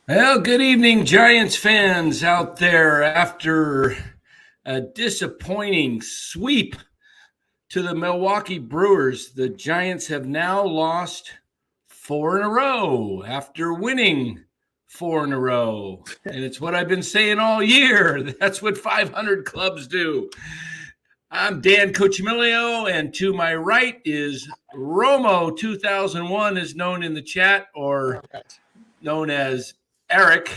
Well, good evening, Giants fans out there. After a disappointing sweep to the Milwaukee Brewers, the Giants have now lost 4 in a row after winning 4 in a row. And it's what I've been saying all year. That's what 500 clubs do. I'm Dan Cochimilio, and to my right is Romo 2001, is known in the chat, or known as Eric.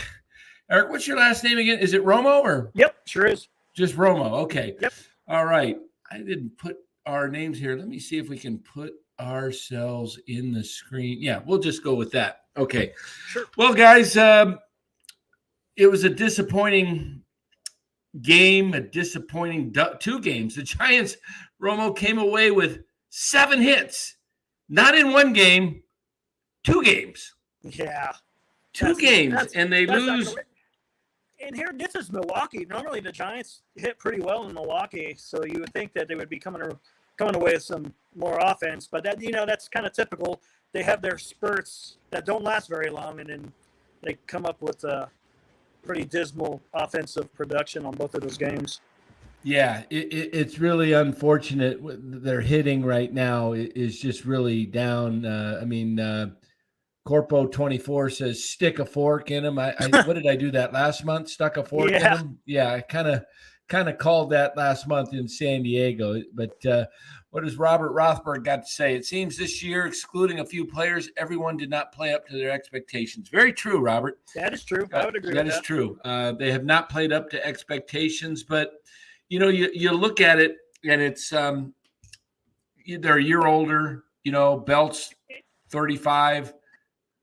Eric, what's your last name again? Is it Romo or? Yep, sure is. Just Romo. Okay. Yep. All right. I didn't put our names here. Let me see if we can put ourselves in the screen. Yeah, we'll just go with that. Okay. Sure. Well, guys, it was a disappointing game, a disappointing 2 games. The Giants, Romo, came away with 7 hits, not in 1 game, 2 games. Yeah. 2 games, and they lose. And here, this is Milwaukee. Normally, the Giants hit pretty well in Milwaukee, so you would think that they would be coming away with some more offense. But that's kind of typical. They have their spurts that don't last very long, and then they come up with a pretty dismal offensive production on both of those games. Yeah, it's really unfortunate. Their hitting right now is just really down. Corpo 24 says stick a fork in him. I what did I do that last month? Stuck a fork in him. Yeah, I kind of called that last month in San Diego. But what does Robert Rothberg got to say? It seems this year, excluding a few players, everyone did not play up to their expectations. Very true, Robert. That is true. I would agree with that. That is true. They have not played up to expectations, but you look at it and it's they're a year older. Belt's 35.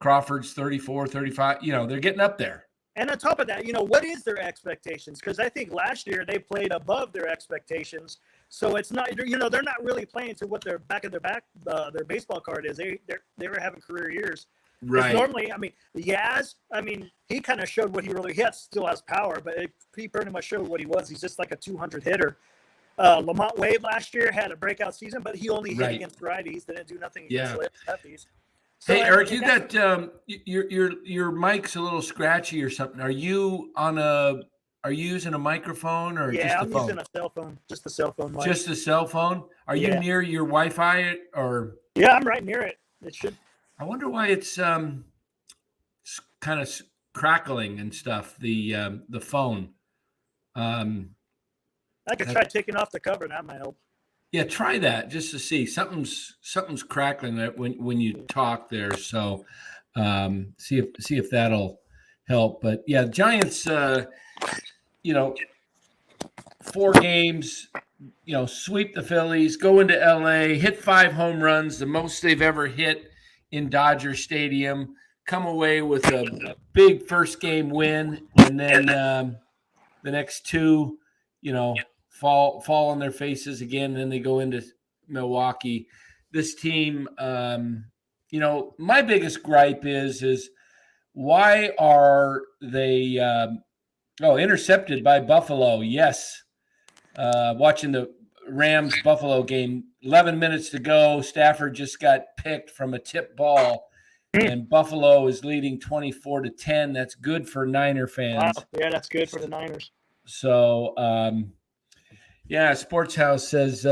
Crawford's 34, 35. They're getting up there. And on top of that, what is their expectations? Because I think last year they played above their expectations. So it's not, they're not really playing to what their their baseball card is. They were having career years. Right. Normally, Yaz, he kind of showed what he still has power, but he pretty much showed what he was. He's just like a 200 hitter. Lamont Wade last year had a breakout season, but he only hit against righties. They didn't do nothing against lefties. So, hey, Eric, you got your mic's a little scratchy or something. Are you using a microphone or just a phone? Yeah, I'm using a cell phone, just a cell phone mic. Just a cell phone? Are you near your Wi-Fi or? Yeah, I'm right near it. It should. I wonder why it's kind of crackling and stuff. The phone. I could try taking off the cover. That might help. Yeah, try that just to see. Something's crackling there when you talk there. So see if that'll help. But yeah, Giants, 4 games, sweep the Phillies, go into LA, hit 5 home runs, the most they've ever hit in Dodger Stadium, come away with a big first game win, and then the next 2, fall on their faces again, and then they go into Milwaukee. This team, my biggest gripe is why are they intercepted by Buffalo? Yes. Watching the Rams-Buffalo game, 11 minutes to go. Stafford just got picked from a tip ball, and Buffalo is leading 24-10. That's good for Niner fans. Wow. Yeah, that's good for the Niners. So, Sports House says,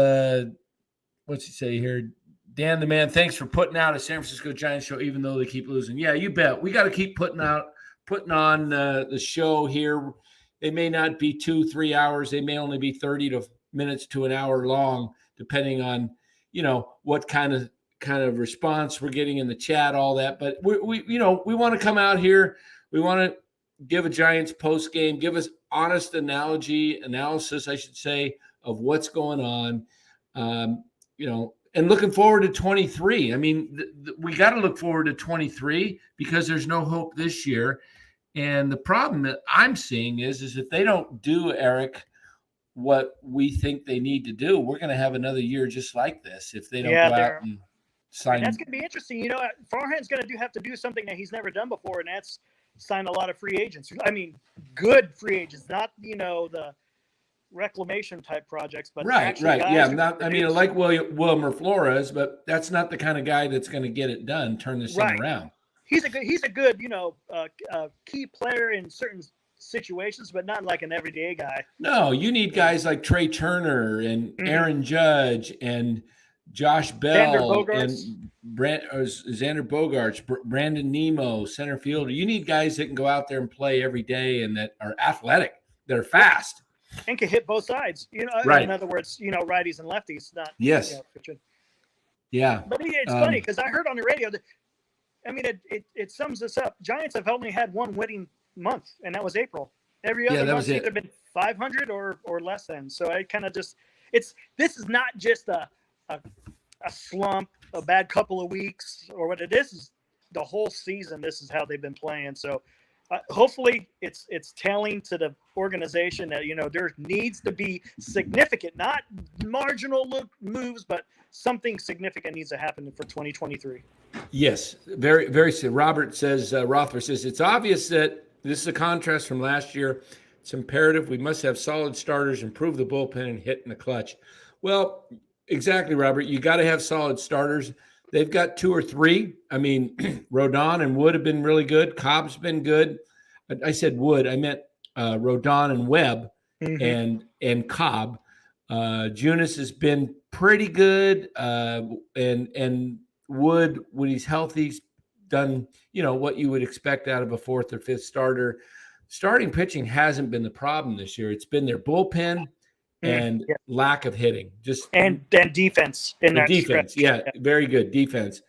what's he say here? Dan the man, thanks for putting out a San Francisco Giants show, even though they keep losing. Yeah, you bet. We got to keep putting on the show here. They may not be 2-3 hours. They may only be 30 minutes to an hour long, depending on, what kind of response we're getting in the chat, all that. But we want to come out here. We want to give a Giants post game, give us honest analysis, I should say, of what's going on, and looking forward to 23. We got to look forward to 23 because there's no hope this year. And the problem that I'm seeing is if they don't do, Eric, what we think they need to do, we're going to have another year just like this if they don't go out and sign. And that's going to be interesting. Farhan's going to have to do something that he's never done before, and that's sign a lot of free agents. Good free agents, not the reclamation type projects, but right. Yeah, not. Like Wilmer Flores, but that's not the kind of guy that's going to get it done. Turn this thing around. he's a good key player in certain situations, but not like an everyday guy. No, you need guys like Trey Turner and Aaron Judge and Josh Bell and Xander Bogaerts, Brandon Nemo, center fielder. You need guys that can go out there and play every day and that are athletic, that are fast. And can hit both sides. Right. In other words, righties and lefties. Not yes. Yeah. But it's funny because I heard on the radio that, it sums this up. Giants have only had one winning month, and that was April. Every other month's either been 500 or less than. So I kind of this is not just a slump, a bad couple of weeks, or what it is the whole season. This is how they've been playing. So hopefully it's telling to the organization that, there needs to be significant, not marginal moves, but something significant needs to happen for 2023. Yes, very, very. Robert says, Rothler says, it's obvious that this is a contrast from last year. It's imperative. We must have solid starters, improve the bullpen, and hit in the clutch. Well, exactly, Robert. You got to have solid starters. They've got 2 or 3. Rodon and Wood have been really good. Cobb's been good. I said Wood. I meant Rodon and Webb and Cobb. Junis has been pretty good. And Wood, when he's healthy, done, what you would expect out of a 4th or 5th starter. Starting pitching hasn't been the problem this year. It's been their bullpen and lack of hitting. And defense. Defense, very good defense.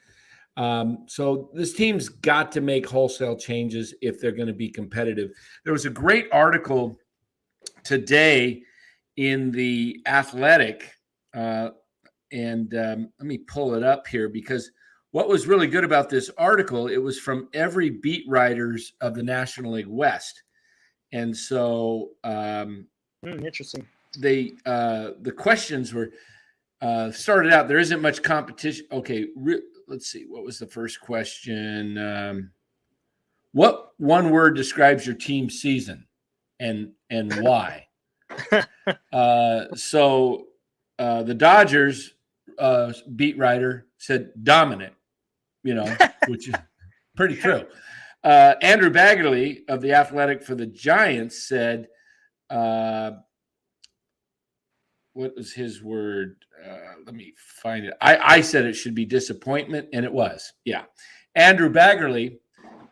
So this team's got to make wholesale changes if they're going to be competitive. There was a great article today in the Athletic, and let me pull it up here, because what was really good about this article, it was from every beat writers of the National League West. And so interesting. The questions were started out, there isn't much competition. Okay, let's see. What was the first question? What one word describes your team's season and why? So the Dodgers beat writer said dominant, which is pretty true. Andrew Baggerly of The Athletic for the Giants said, what was his word? Let me find it. I said it should be disappointment, and it was. Yeah. Andrew Baggerly,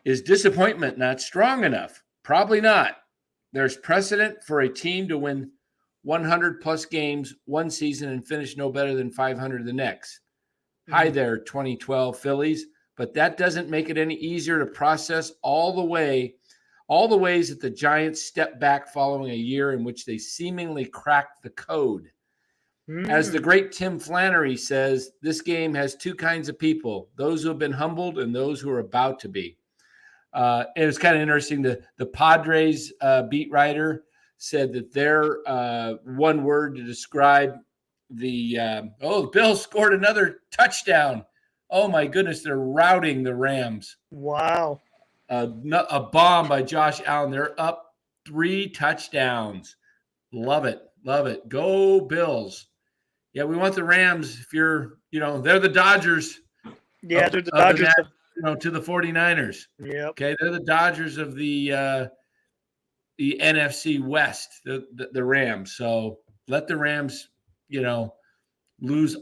is disappointment not strong enough? Probably not. There's precedent for a team to win 100-plus games one season and finish no better than 500 the next. Hi there, 2012 Phillies. But that doesn't make it any easier to process all the ways that the Giants stepped back following a year in which they seemingly cracked the code. As the great Tim Flannery says, this game has 2 kinds of people, those who have been humbled and those who are about to be. It was kind of interesting. The Padres beat writer said that their one word to describe the Bills scored another touchdown. Oh, my goodness, they're routing the Rams. Wow. A bomb by Josh Allen. They're up 3 touchdowns. Love it. Love it. Go Bills. Yeah, we want the Rams. If you're, they're the Dodgers. Yeah, they're the Dodgers. To the 49ers. Yeah. Okay, they're the Dodgers of the NFC West, the Rams. So let the Rams, lose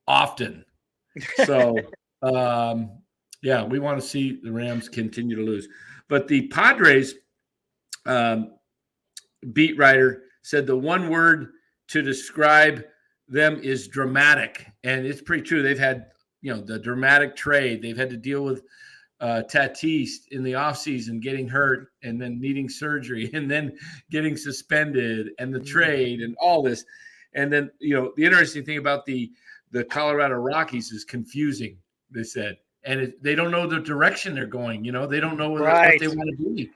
often. So, we want to see the Rams continue to lose. But the Padres beat writer said the one word to describe them is dramatic. And it's pretty true. They've had, the dramatic trade. They've had to deal with Tatis in the offseason getting hurt and then needing surgery and then getting suspended and the trade and all this. And then, the interesting thing about the Colorado Rockies is confusing, they said. And they don't know the direction they're going. They don't know what they want to do.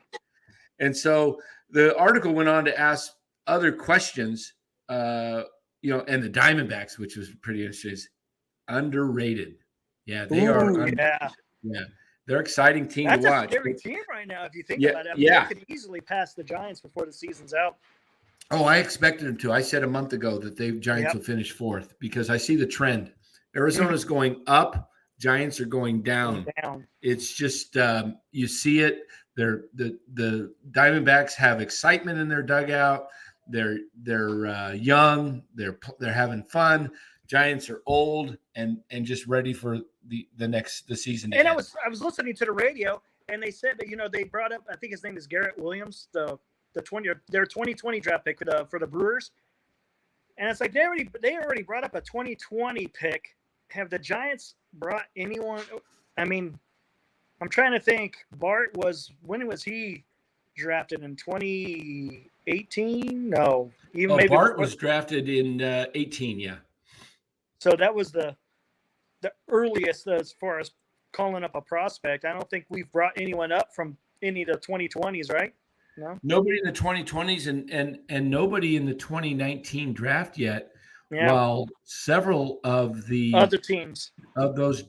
And so the article went on to ask other questions, and the Diamondbacks, which was pretty interesting, is underrated. Yeah, they are. Underrated. Yeah. They're an exciting team to watch. That's a scary team right now if you think about it. They could easily pass the Giants before the season's out. Oh, I expected them to. I said a month ago that the Giants will finish 4th because I see the trend. Arizona's going up. Giants are going down. It's just you see it. The Diamondbacks have excitement in their dugout. They're young. They're having fun. Giants are old and just ready for the season. And I was listening to the radio, and they said that they brought up, I think his name is Garrett Williams, their 2020 draft pick for the Brewers, and it's like they already brought up a 2020 pick. Have the Giants brought anyone? I mean, I'm trying to think. When was he drafted, in 2018? No, maybe Bart was drafted in 18. Yeah. So that was the earliest as far as calling up a prospect. I don't think we've brought anyone up from any of the 2020s, right? No. Nobody in the 2020s and nobody in the 2019 draft yet. Yeah. While several of the other teams of those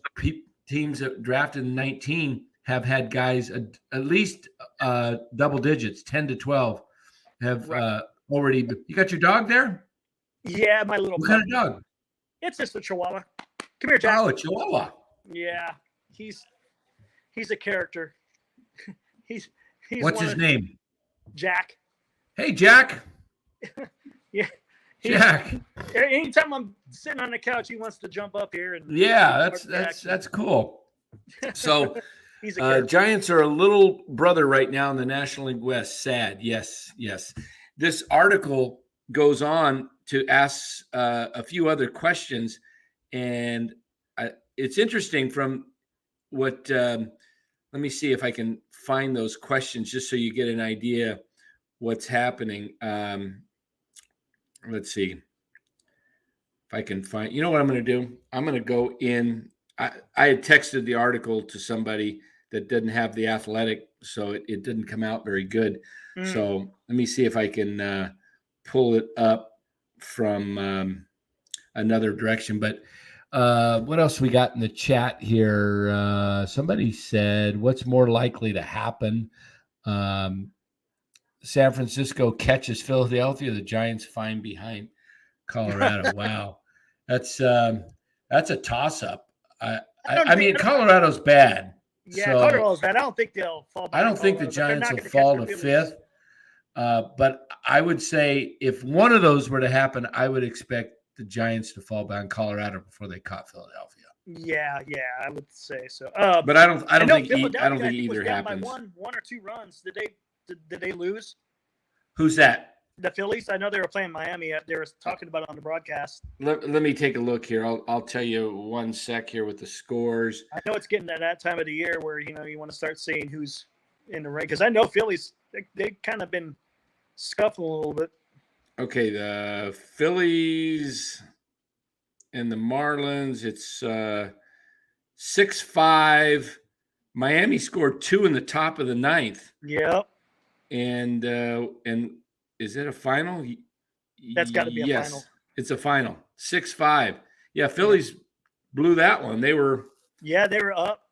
teams that drafted in 19 have had guys at least double digits, 10 to 12, have already. You got your dog there? Yeah, my little. What kind of dog? It's just a Chihuahua. Come here, Jack. Oh, a Chihuahua. Yeah, he's a character. he's What's his name? Jack. Hey, Jack. Yeah. Jack. Anytime I'm sitting on the couch, he wants to jump up here and. Yeah, that's cool. So, he's a Giants are a little brother right now in the National League West. Sad. Yes. This article goes on to ask a few other questions, and it's interesting from what. Let me see if I can find those questions just so you get an idea what's happening. Let's see if I can find. You know what I'm going to do? I'm going to go in. I had texted the article to somebody that didn't have The Athletic, so it didn't come out very good. So let me see if I can pull it up from another direction. But what else we got in the chat here? Somebody said, what's more likely to happen? San Francisco catches Philadelphia, the Giants find behind Colorado. Wow. That's a toss-up. I mean, Colorado's bad. Yeah, Colorado's bad. I don't think they'll fall. I don't think the Giants will fall to fifth. But I would say if one of those were to happen, I would expect the Giants to fall behind Colorado before they caught Philadelphia. Yeah, I would say so. But I don't think either happens. By one or two runs. Did they lose? Who's that? The Phillies. I know they were playing Miami. They were talking about it on the broadcast. Let me take a look here. I'll tell you one sec here with the scores. I know it's getting to that time of the year where you want to start seeing who's in the ring, because I know Phillies they kind of been scuffling a little bit. Okay, the Phillies and the Marlins. It's 6-5. Miami scored 2 in the top of the ninth. Yep. And is it a final? That's got to be a final. It's a final. 6-5. Yeah, Phillies blew that one. They were up.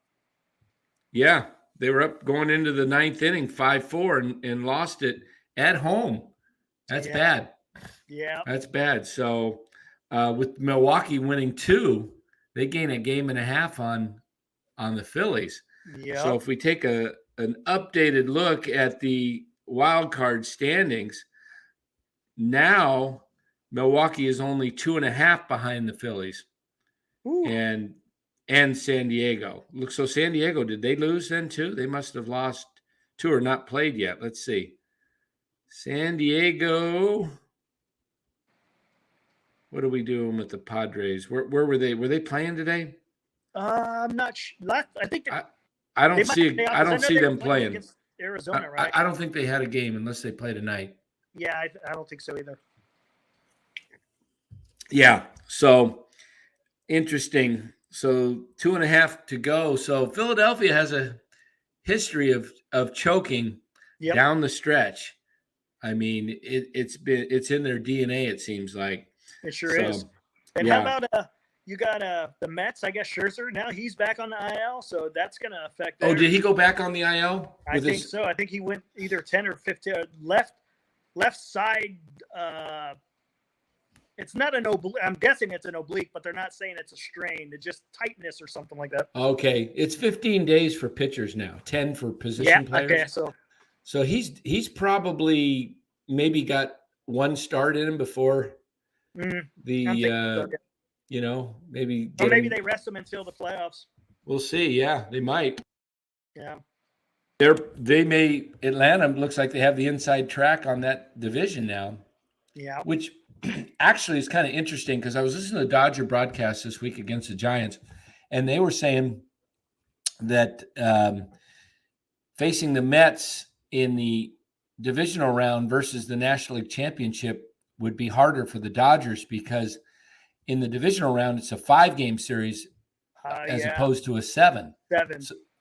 Yeah, they were up going into the ninth inning, 5-4, and lost it at home. That's bad. Yeah. That's bad. So with Milwaukee winning 2, they gain a game and a half on the Phillies. Yeah. So if we take an updated look at the wild card standings, now Milwaukee is only 2.5 behind the Phillies. Ooh. and San Diego. Look, so San Diego, did they lose then too? They must have lost 2 or not played yet. Let's see. San Diego. What are we doing with the Padres? Where were they? Were they playing today? I'm not sure. I think I don't see them playing against Arizona, right? I don't think they had a game unless they play tonight. Yeah, I don't think so either. Yeah, so interesting. So 2.5 to go. So Philadelphia has a history of choking down the stretch. I mean, it's in their DNA. It seems like it sure is. And how about you got the Mets? I guess Scherzer. Now he's back on the IL, so that's going to affect. Oh, did he go back on the IL? I think so. I think he went either 10 or 15 left side It's not an oblique. I'm guessing it's an oblique, but they're not saying it's a strain. It's just tightness or something like that. Okay, it's 15 days for pitchers now, 10 for position Yeah. players. Okay. So he's probably maybe got one start in him before the maybe or maybe they rest him until the playoffs. We'll see. Yeah, they might. Yeah. Atlanta looks like they have the inside track on that division now. Yeah. Which actually is kind of interesting because I was listening to the Dodger broadcast this week against the Giants, and they were saying that facing the Mets in the divisional round versus the National League Championship would be harder for the Dodgers because in the divisional round, it's a 5-game series as opposed to a 7.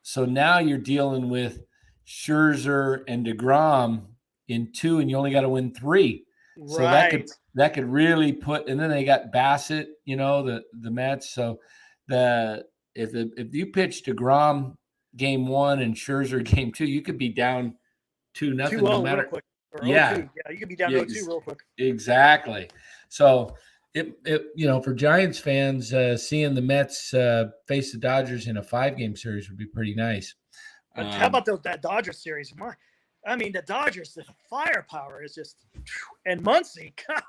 So now you're dealing with Scherzer and DeGrom in 2, and you only got to win 3. Right. So that could really put, and then they got Bassett, the Mets. So if you pitch DeGrom game 1 and Scherzer game 2, you could be down 2-0 no matter. Real quick. Yeah, you could be down 0-2 real quick. Exactly. So it for Giants fans, seeing the Mets face the Dodgers in a 5-game series would be pretty nice. But how about that Dodgers series? The Dodgers, the firepower is just, and Muncy, God.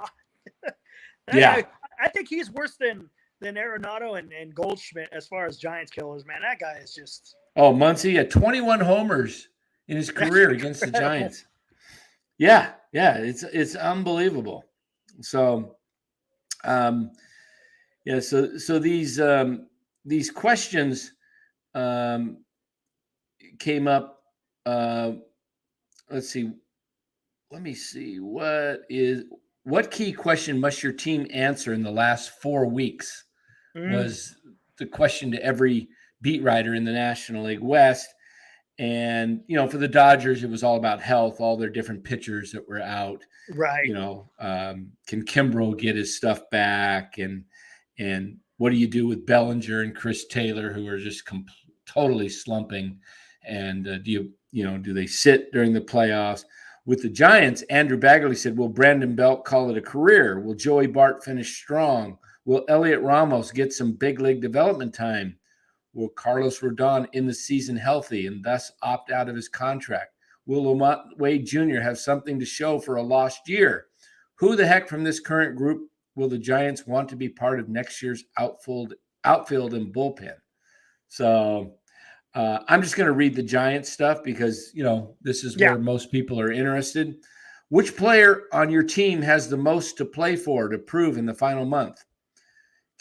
Yeah. I think he's worse than Arenado and Goldschmidt as far as Giants killers, man. That guy is just. Oh, Muncy had 21 homers in his career against the Giants. Yeah, it's unbelievable. So, so these questions came up. Let's see. Let me see. What key question must your team answer in the last 4 weeks? Was the question to every beat writer in the National League West. And, for the Dodgers, it was all about health, all their different pitchers that were out. Right. Can Kimbrel get his stuff back? And what do you do with Bellinger and Chris Taylor, who are just totally slumping? And do they sit during the playoffs? With the Giants, Andrew Baggerly said, will Brandon Belt call it a career? Will Joey Bart finish strong? Will Elliot Ramos get some big league development time? Will Carlos Rodon end the season healthy and thus opt out of his contract? Will Lamont Wade Jr. have something to show for a lost year? Who the heck from this current group will the Giants want to be part of next year's outfield and bullpen? So I'm just going to read the Giants stuff because, this is where most people are interested. Which player on your team has the most to play for to prove in the final month?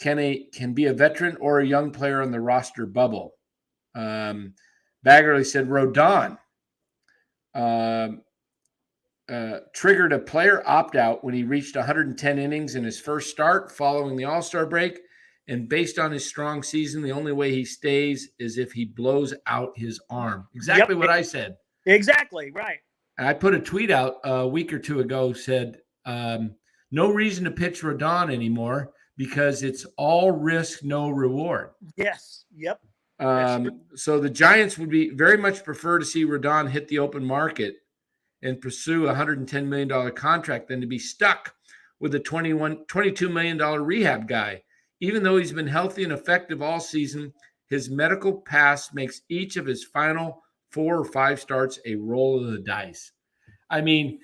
Can be a veteran or a young player on the roster bubble. Baggerly said Rodon triggered a player opt-out when he reached 110 innings in his first start following the All-Star break. And based on his strong season, the only way he stays is if he blows out his arm. Exactly what I said. Exactly, right. And I put a tweet out a week or two ago, said, no reason to pitch Rodon anymore because it's all risk, no reward. Yes, yep. So the Giants would be very much prefer to see Rodon hit the open market and pursue a $110 million contract than to be stuck with a $22 million rehab guy. Even though he's been healthy and effective all season, his medical past makes each of his final 4 or 5 starts a roll of the dice. I mean,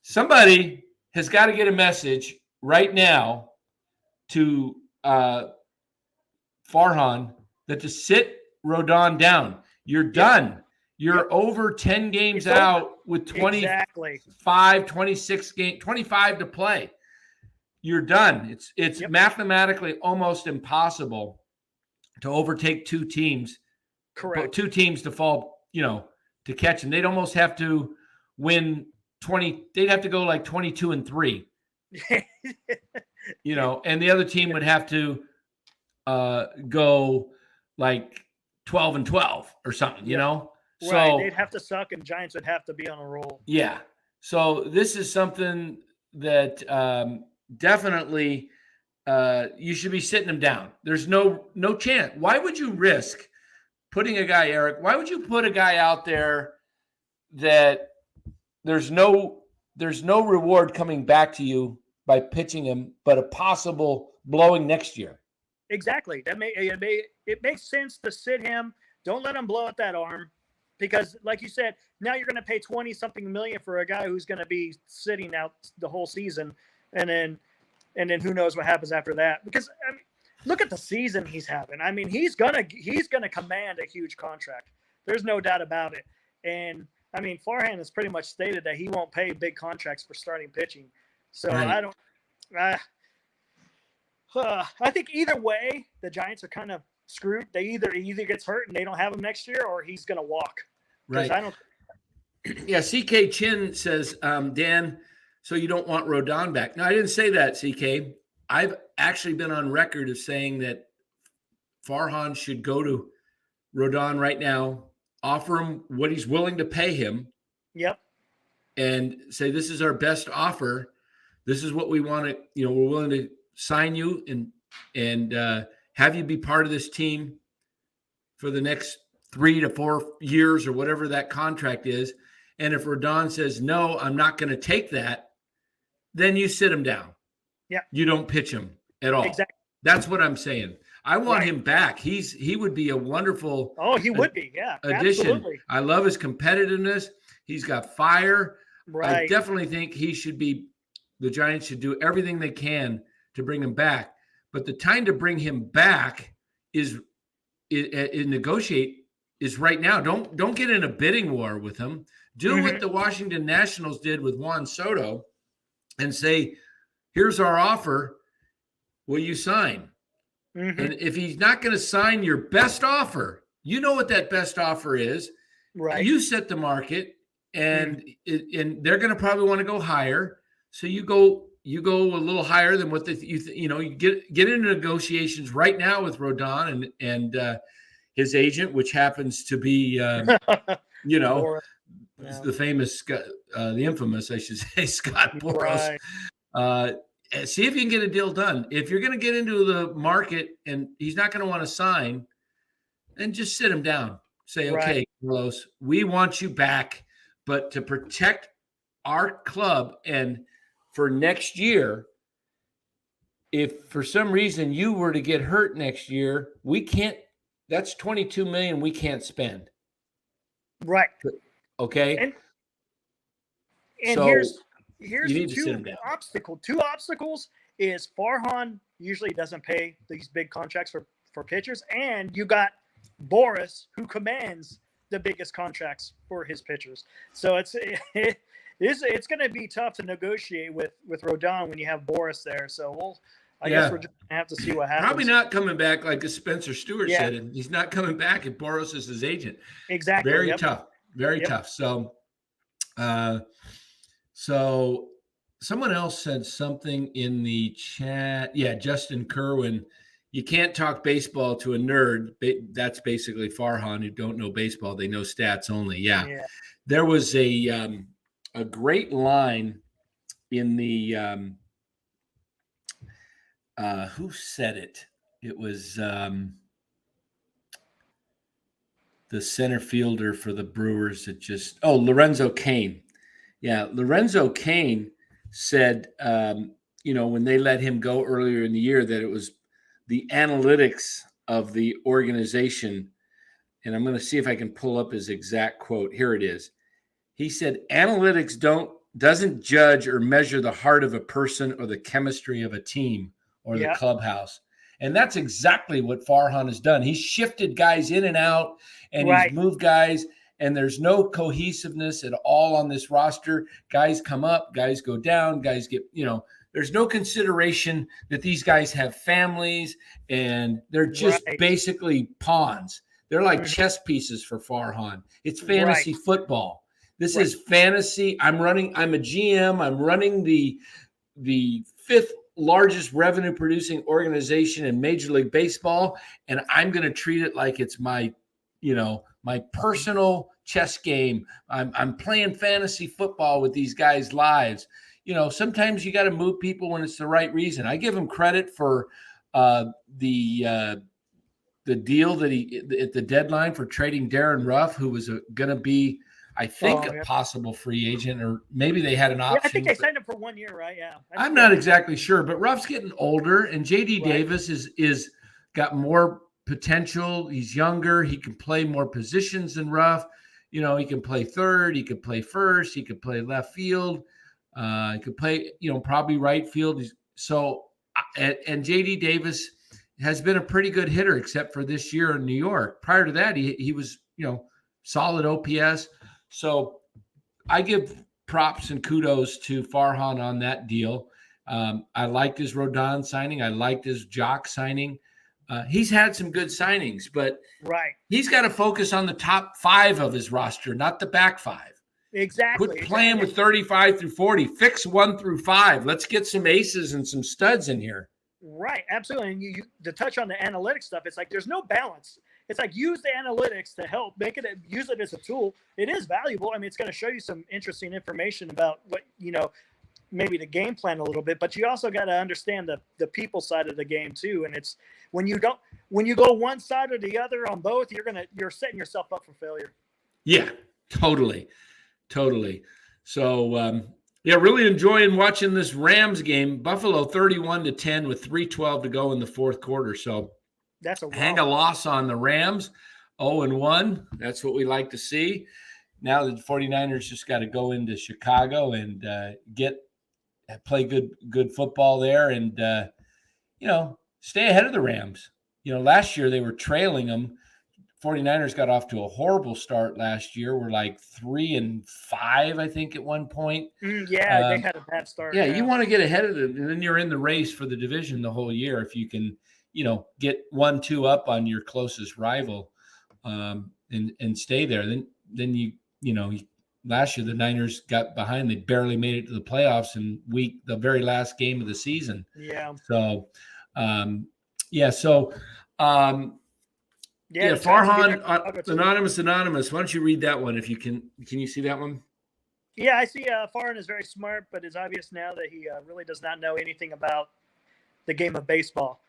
somebody has got to get a message right now to Farhan that to sit Rodon down. You're done. You're over 10 games out with 25, 26 games, 25 to play. You're done. It's mathematically almost impossible to overtake 2 teams. Correct. 2 teams to fall, to catch them. They'd almost have to win 20. They'd have to go like 22-3. And the other team would have to go like 12-12 or something, Right. So they'd have to suck and Giants would have to be on a roll. Yeah. So this is something that definitely you should be sitting them down. There's no chance. Why would you risk putting a guy, Eric? Why would you put a guy out there that there's no reward coming back to you by pitching him, but a possible blowing next year. Exactly. It makes sense to sit him. Don't let him blow out that arm, because, like you said, now you're going to pay 20-something million for a guy who's going to be sitting out the whole season, and then who knows what happens after that? Because I mean, look at the season he's having. I mean, he's gonna command a huge contract. There's no doubt about it. And I mean, Farhan has pretty much stated that he won't pay big contracts for starting pitching. So right. I think either way, the Giants are kind of screwed. They either gets hurt and they don't have him next year, or he's going to walk. Right. Yeah. CK Chin says, Dan, so you don't want Rodon back? No, I didn't say that, CK. I've actually been on record of saying that Farhan should go to Rodon right now, offer him what he's willing to pay him. Yep. And say, this is our best offer. This is what we want to, we're willing to sign you and have you be part of this team for the next 3 to 4 years or whatever that contract is. And if Rodon says, no, I'm not going to take that, then you sit him down. Yeah. You don't pitch him at all. Exactly. That's what I'm saying. I want him back. He would be a wonderful he would be, yeah. Addition. Absolutely. I love his competitiveness. He's got fire. Right. I definitely think the Giants should do everything they can to bring him back. But the time to bring him back is negotiate is right now. Don't get in a bidding war with him. Do what the Washington Nationals did with Juan Soto and say, here's our offer. Will you sign? And if he's not going to sign your best offer, you know what that best offer is. Right. You set the market, and they're going to probably want to go higher. So you go a little higher than what you get into negotiations right now with Rodon and his agent, which happens to be the famous the infamous, I should say, Scott Boras. Right. See if you can get a deal done. If you're going to get into the market and he's not going to want to sign, then just sit him down. Say, okay, Carlos, we want you back, but to protect our club and for next year, if for some reason you were to get hurt next year, we can't. That's $22 million we can't spend. Right. Okay. And so here's two obstacles is Farhan usually doesn't pay these big contracts for pitchers, and you got Boras, who commands the biggest contracts for his pitchers. So it's going to be tough to negotiate with Rodon when you have Boras there. So I guess we're just going to have to see what happens. Probably not coming back like Spencer Stewart said. And he's not coming back, and Boras is his agent. Exactly. Very tough. Very tough. So, so someone else said something in the chat. Yeah, Justin Kerwin. You can't talk baseball to a nerd. That's basically Farhan, who don't know baseball. They know stats only. Yeah. There was a great line in the who said it? It was the center fielder for the Brewers that Lorenzo Cain. Yeah, Lorenzo Cain said, when they let him go earlier in the year, that it was the analytics of the organization. And I'm going to see if I can pull up his exact quote. Here it is. He said, analytics doesn't judge or measure the heart of a person or the chemistry of a team or the clubhouse. And that's exactly what Farhan has done. He's shifted guys in and out, and he's moved guys, and there's no cohesiveness at all on this roster. Guys come up, guys go down, guys get, there's no consideration that these guys have families, and they're just basically pawns. They're like chess pieces for Farhan. It's fantasy football. This is fantasy. I'm a GM. I'm running the fifth largest revenue producing organization in Major League Baseball, and I'm going to treat it like it's my personal chess game. I'm playing fantasy football with these guys' lives. Sometimes you got to move people when it's the right reason. I give him credit for the deal that he at the deadline for trading Darren Ruff, who was going to be I think a yeah. possible free agent, or maybe they had an option. Yeah, I think they signed him for 1 year, right? Yeah. I'm not exactly sure, but Ruff's getting older, and JD Right. Davis is got more potential. He's younger. He can play more positions than Ruff. You know, he can play third. He could play first. He could play left field. He could play, probably right field. And JD Davis has been a pretty good hitter, except for this year in New York. Prior to that, he was, solid OPS. So I give props and kudos to Farhan on that deal. I liked his Rodon signing. I liked his Jock signing. He's had some good signings, but he's got to focus on the top 5 of his roster, not the back 5. Exactly. Quit playing with 35 through 40. Fix 1 through 5. Let's get some aces and some studs in here. Right, absolutely. And you to touch on the analytics stuff, it's like there's no balance. It's like use the analytics to help use it as a tool. It is valuable. I mean, it's going to show you some interesting information about what, maybe the game plan a little bit, but you also got to understand the people side of the game too. And it's when you go one side or the other on both, you're setting yourself up for failure. Yeah, totally. So, really enjoying watching this Rams game. Buffalo 31-10 with 3:12 to go in the fourth quarter. So that's hang a loss on the Rams, 0-1. That's what we like to see. Now the 49ers just got to go into Chicago and play good football there and, stay ahead of the Rams. Last year they were trailing them. 49ers got off to a horrible start last year. We're like 3-5, I think, at one point. They had a bad start. Yeah, you want to get ahead of them, and then you're in the race for the division the whole year if you can, get 1-2 up on your closest rival, and stay there. Then last year the Niners got behind. They barely made it to the playoffs in the very last game of the season. Yeah. So, Farhan, Anonymous. Why don't you read that one if you can? Can you see that one? Yeah, I see. Farhan is very smart, but it's obvious now that he really does not know anything about the game of baseball.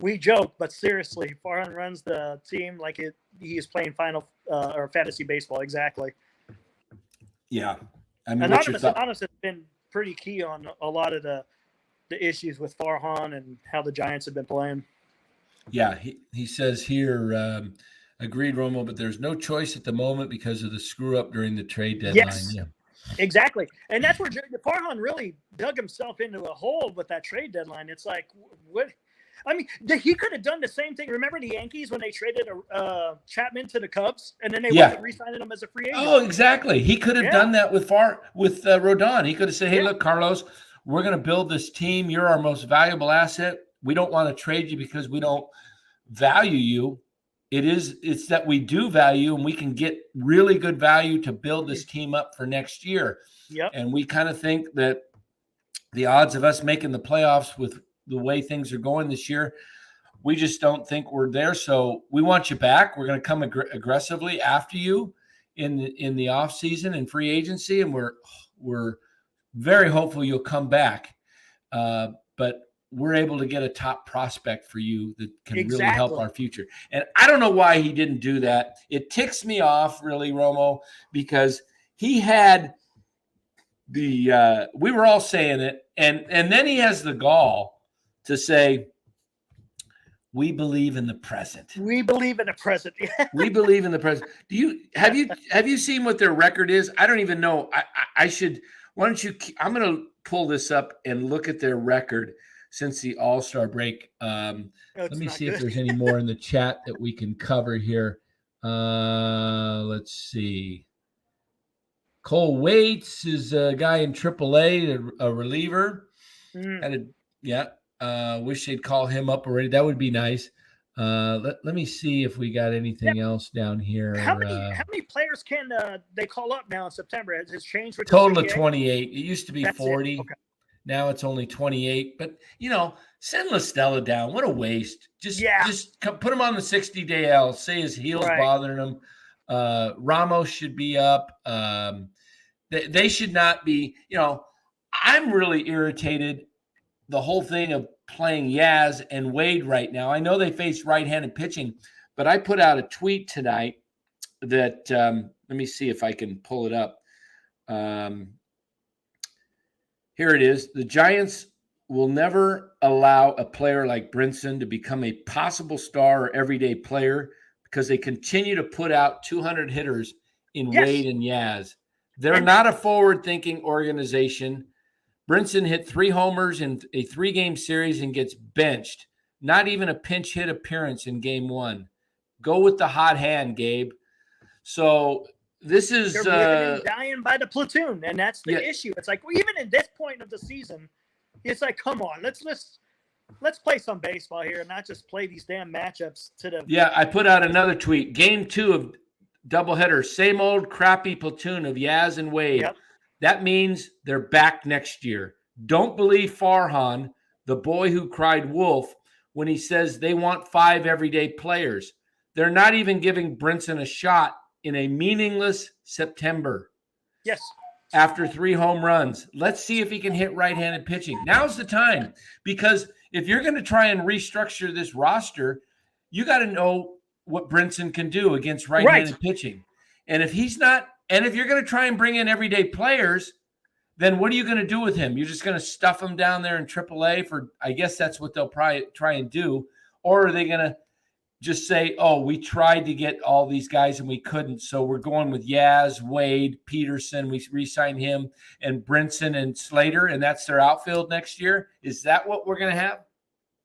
We joke, but seriously, Farhan runs the team like he is playing final or fantasy baseball. Exactly. Yeah, I mean, Anonymous has been pretty key on a lot of the issues with Farhan and how the Giants have been playing. Yeah, he says here, agreed, Romo, but there's no choice at the moment because of the screw up during the trade deadline. Yes, yeah, exactly. And that's where Farhan really dug himself into a hole with that trade deadline. It's like, what? I mean, he could have done the same thing. Remember the Yankees when they traded Chapman to the Cubs, and then they wasn't re-signing him as a free agent? Oh, exactly. He could have done that with Rodon. He could have said, hey, look, Carlos, we're going to build this team. You're our most valuable asset. We don't want to trade you because we don't value you. It's that we do value, and we can get really good value to build this team up for next year. Yep. And we kind of think that the odds of us making the playoffs with the way things are going this year, we just don't think we're there. So we want you back. We're going to come aggressively after you in the off season and free agency, and we're very hopeful you'll come back. But we're able to get a top prospect for you that can really help our future. And I don't know why he didn't do that. It ticks me off, really, Romo, because he had we were all saying it, and then he has the gall to say, we believe in the present. We believe in the present. We believe in the present. Have you seen what their record is? I don't even know. I should. Why don't you? I'm going to pull this up and look at their record since the All-Star break. Let me see if there's any more in the chat that we can cover here. Let's see. Cole Waits is a guy in AAA, a reliever. Wish they'd call him up already. That would be nice. Let me see if we got anything else down here. How many players can they call up now in September? Has it changed? With total of 28. It used to be That's 40. Okay. Now it's only 28. But, send LaStella down. What a waste. Just put him on the 60-day L. Say his heel's bothering him. Ramos should be up. They should not be. I'm really irritated. The whole thing of playing Yaz and Wade right now. I know they face right-handed pitching, but I put out a tweet tonight that let me see if I can pull it up. Here it is. The Giants will never allow a player like Brinson to become a possible star or everyday player because they continue to put out 200 hitters in Wade and Yaz. They're not a forward-thinking organization. Brinson hit 3 homers in a 3-game series and gets benched. Not even a pinch hit appearance in game 1. Go with the hot hand, Gabe. So this is they're living and dying by the platoon, and that's the issue. It's like, well, even in this point of the season, it's like, come on, let's play some baseball here and not just play these damn matchups to the. Yeah, I put out another tweet. Game 2 of doubleheader, same old crappy platoon of Yaz and Wade. Yep. That means they're back next year. Don't believe Farhan, the boy who cried wolf, when he says they want 5 everyday players. They're not even giving Brinson a shot in a meaningless September. Yes. After 3 home runs. Let's see if he can hit right-handed pitching. Now's the time, because if you're going to try and restructure this roster, you got to know what Brinson can do against right-handed pitching. And if he's not, and if you're going to try and bring in everyday players, then what are you going to do with him? You're just going to stuff him down there in AAA for, I guess that's what they'll probably try and do. Or are they going to just say, oh, we tried to get all these guys and we couldn't, so we're going with Yaz, Wade, Peterson, we re-signed him, and Brinson and Slater, and that's their outfield next year? Is that what we're going to have?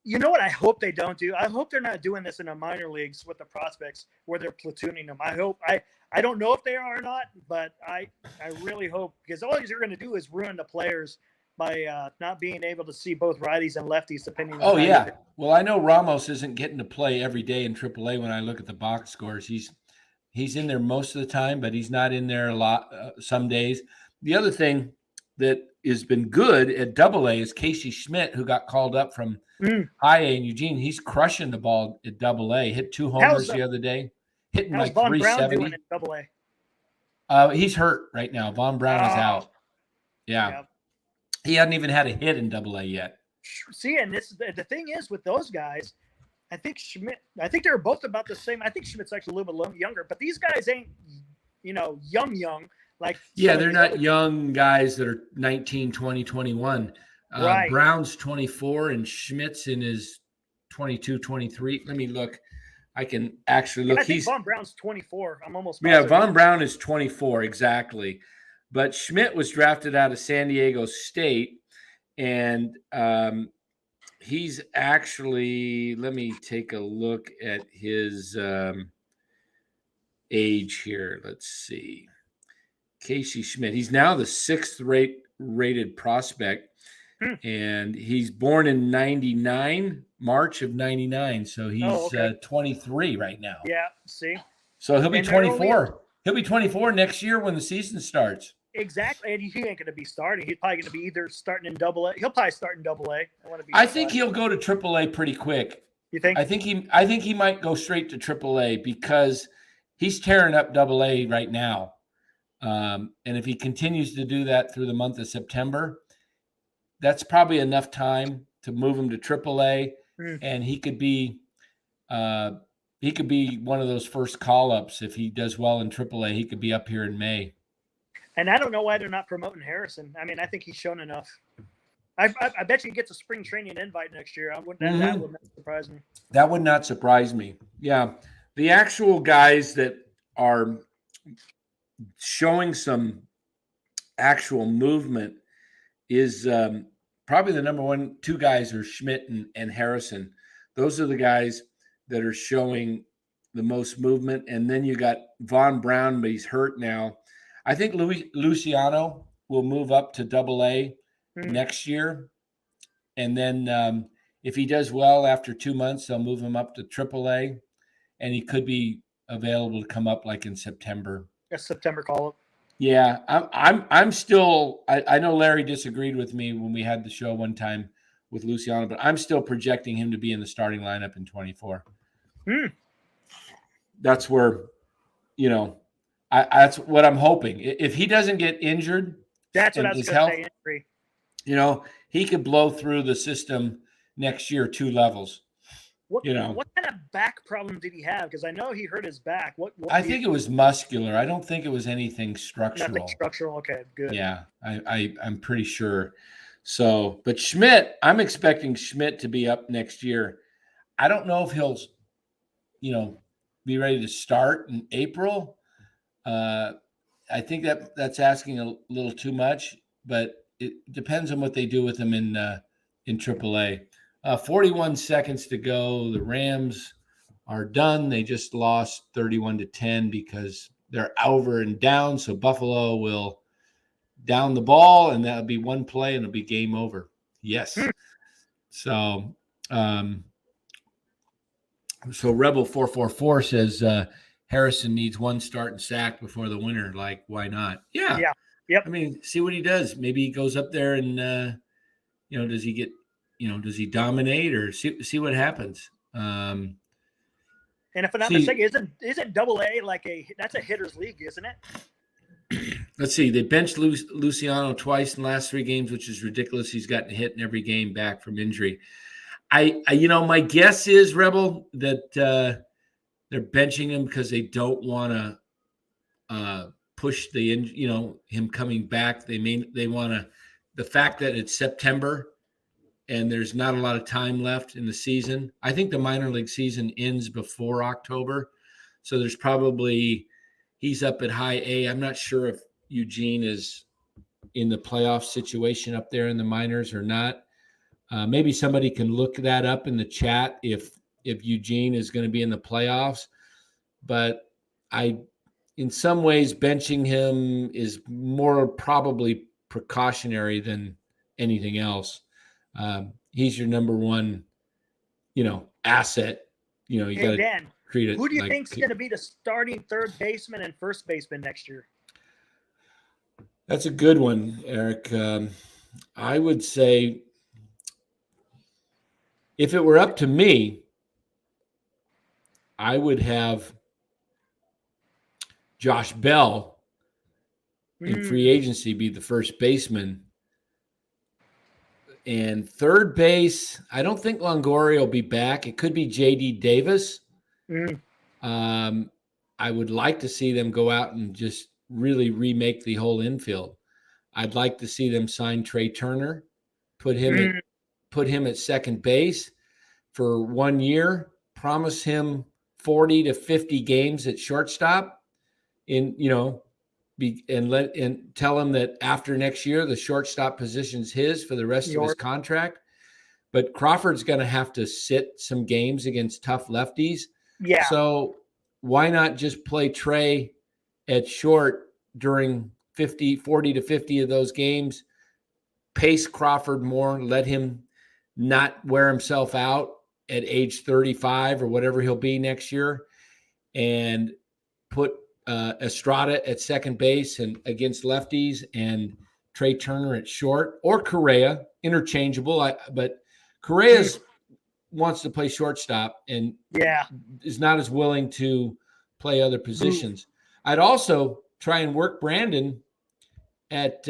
You know what I hope they don't do? I hope they're not doing this in the minor leagues with the prospects where they're platooning them. I don't know if they are or not, but I really hope, because all you're going to do is ruin the players by not being able to see both righties and lefties depending on. Oh, yeah. Well, I know Ramos isn't getting to play every day in AAA when I look at the box scores. He's in there most of the time, but he's not in there a lot some days. The other thing that has been good at AA is Casey Schmidt, who got called up from High A in Eugene. He's crushing the ball at AA. Hit 2 homers the other day, hitting like Von 370. Brown doing at AA? He's hurt right now. Von Brown is out. Yeah. He hadn't even had a hit in AA yet. See, and the thing is with those guys, I think they're both about the same. I think Schmidt's actually a little bit younger, but these guys ain't, young. Like, they're not young guys that are 19, 20, 21. Right. Brown's 24 and Schmidt's in his 22, 23. Let me look. I can actually look. I think Von Brown's 24. I'm almost. Von Brown is 24, exactly. But Schmidt was drafted out of San Diego State, and he's actually, let me take a look at his age here. Let's see. Casey Schmidt. He's now the 6th rated prospect, and he's born in 99, March of 99. So he's 23 right now. Yeah, see? So he'll be 24. He'll be 24 next year when the season starts. Exactly, and he ain't going to be starting. He's probably going to be either starting in AA. He'll probably start in AA. I think he'll go to AAA pretty quick. You think? I think he might go straight to AAA because he's tearing up AA right now. And if he continues to do that through the month of September, that's probably enough time to move him to AAA, and he could be one of those first call-ups. If he does well in AAA, he could be up here in May. And I don't know why they're not promoting Harrison. I mean, I think he's shown enough. I bet you he gets a spring training invite next year. That would not surprise me. That would not surprise me. Yeah. The actual guys that are showing some actual movement is probably the number 1, 2 guys are Schmidt and Harrison. Those are the guys that are showing the most movement. And then you got Von Brown, but he's hurt now. I think Luciano will move up to AA next year. And then if he does well after 2 months, they'll move him up to AAA. And he could be available to come up like in September. A September call-up. Yeah, I'm still. I know Larry disagreed with me when we had the show one time with Luciano, but I'm still projecting him to be in the starting lineup in 24. That's where, that's what I'm hoping. If he doesn't get injured, that's what I was going to say. Injury. He could blow through the system next year 2 levels. What You know, what kind of back problem did he have? Because I know he hurt his back. What I think it was muscular. I don't think it was anything nothing structural. structural. Okay, good. Yeah, I'm pretty sure. So, but Schmidt, I'm expecting Schmidt to be up next year. I don't know if he'll, be ready to start in April. I think that's asking a little too much, but it depends on what they do with him in AAA. 41 seconds to go. The Rams are done. They just lost 31-10 because they're over and down. So Buffalo will down the ball, and that'll be one play, and it'll be game over. Yes. So, Rebel 444 says Harrison needs one start and sack before the winter. Like, why not? Yeah. Yeah. Yep. I mean, see what he does. Maybe he goes up there and does he get, does he dominate or see what happens? And if I'm not mistaken, isn't Double A that's a hitter's league, isn't it? Let's see. They benched Luciano twice in the last 3 games, which is ridiculous. He's gotten hit in every game back from injury. I my guess is, Rebel, that they're benching him because they don't want to push him coming back. They want to, the fact that it's September and there's not a lot of time left in the season. I think the minor league season ends before October, so there's probably he's up at high A. I'm not sure if Eugene is in the playoff situation up there in the minors or not. Maybe somebody can look that up in the chat if Eugene is going to be in the playoffs. But in some ways, benching him is more probably precautionary than anything else. He's your number one, asset. You got to treat it. Who do you think's going to be the starting third baseman and first baseman next year? That's a good one, Eric. I would say, if it were up to me, I would have Josh Bell in free agency be the first baseman. And third base, I don't think Longoria will be back. It could be J.D. Davis. I would like to see them go out and just really remake the whole infield. I'd like to see them sign Trey Turner, put him at second base for 1 year, promise him 40 to 50 games at shortstop, and tell him that after next year the shortstop position's his for the rest of his contract. But Crawford's going to have to sit some games against tough lefties. Yeah. So why not just play Trey at short during 40 to 50 of those games, pace Crawford more, let him not wear himself out at age 35 or whatever he'll be next year, and put Estrada at second base and against lefties, and Trey Turner at short, or Correa, interchangeable. But Correa wants to play shortstop and is not as willing to play other positions. I'd also try and work Brandon at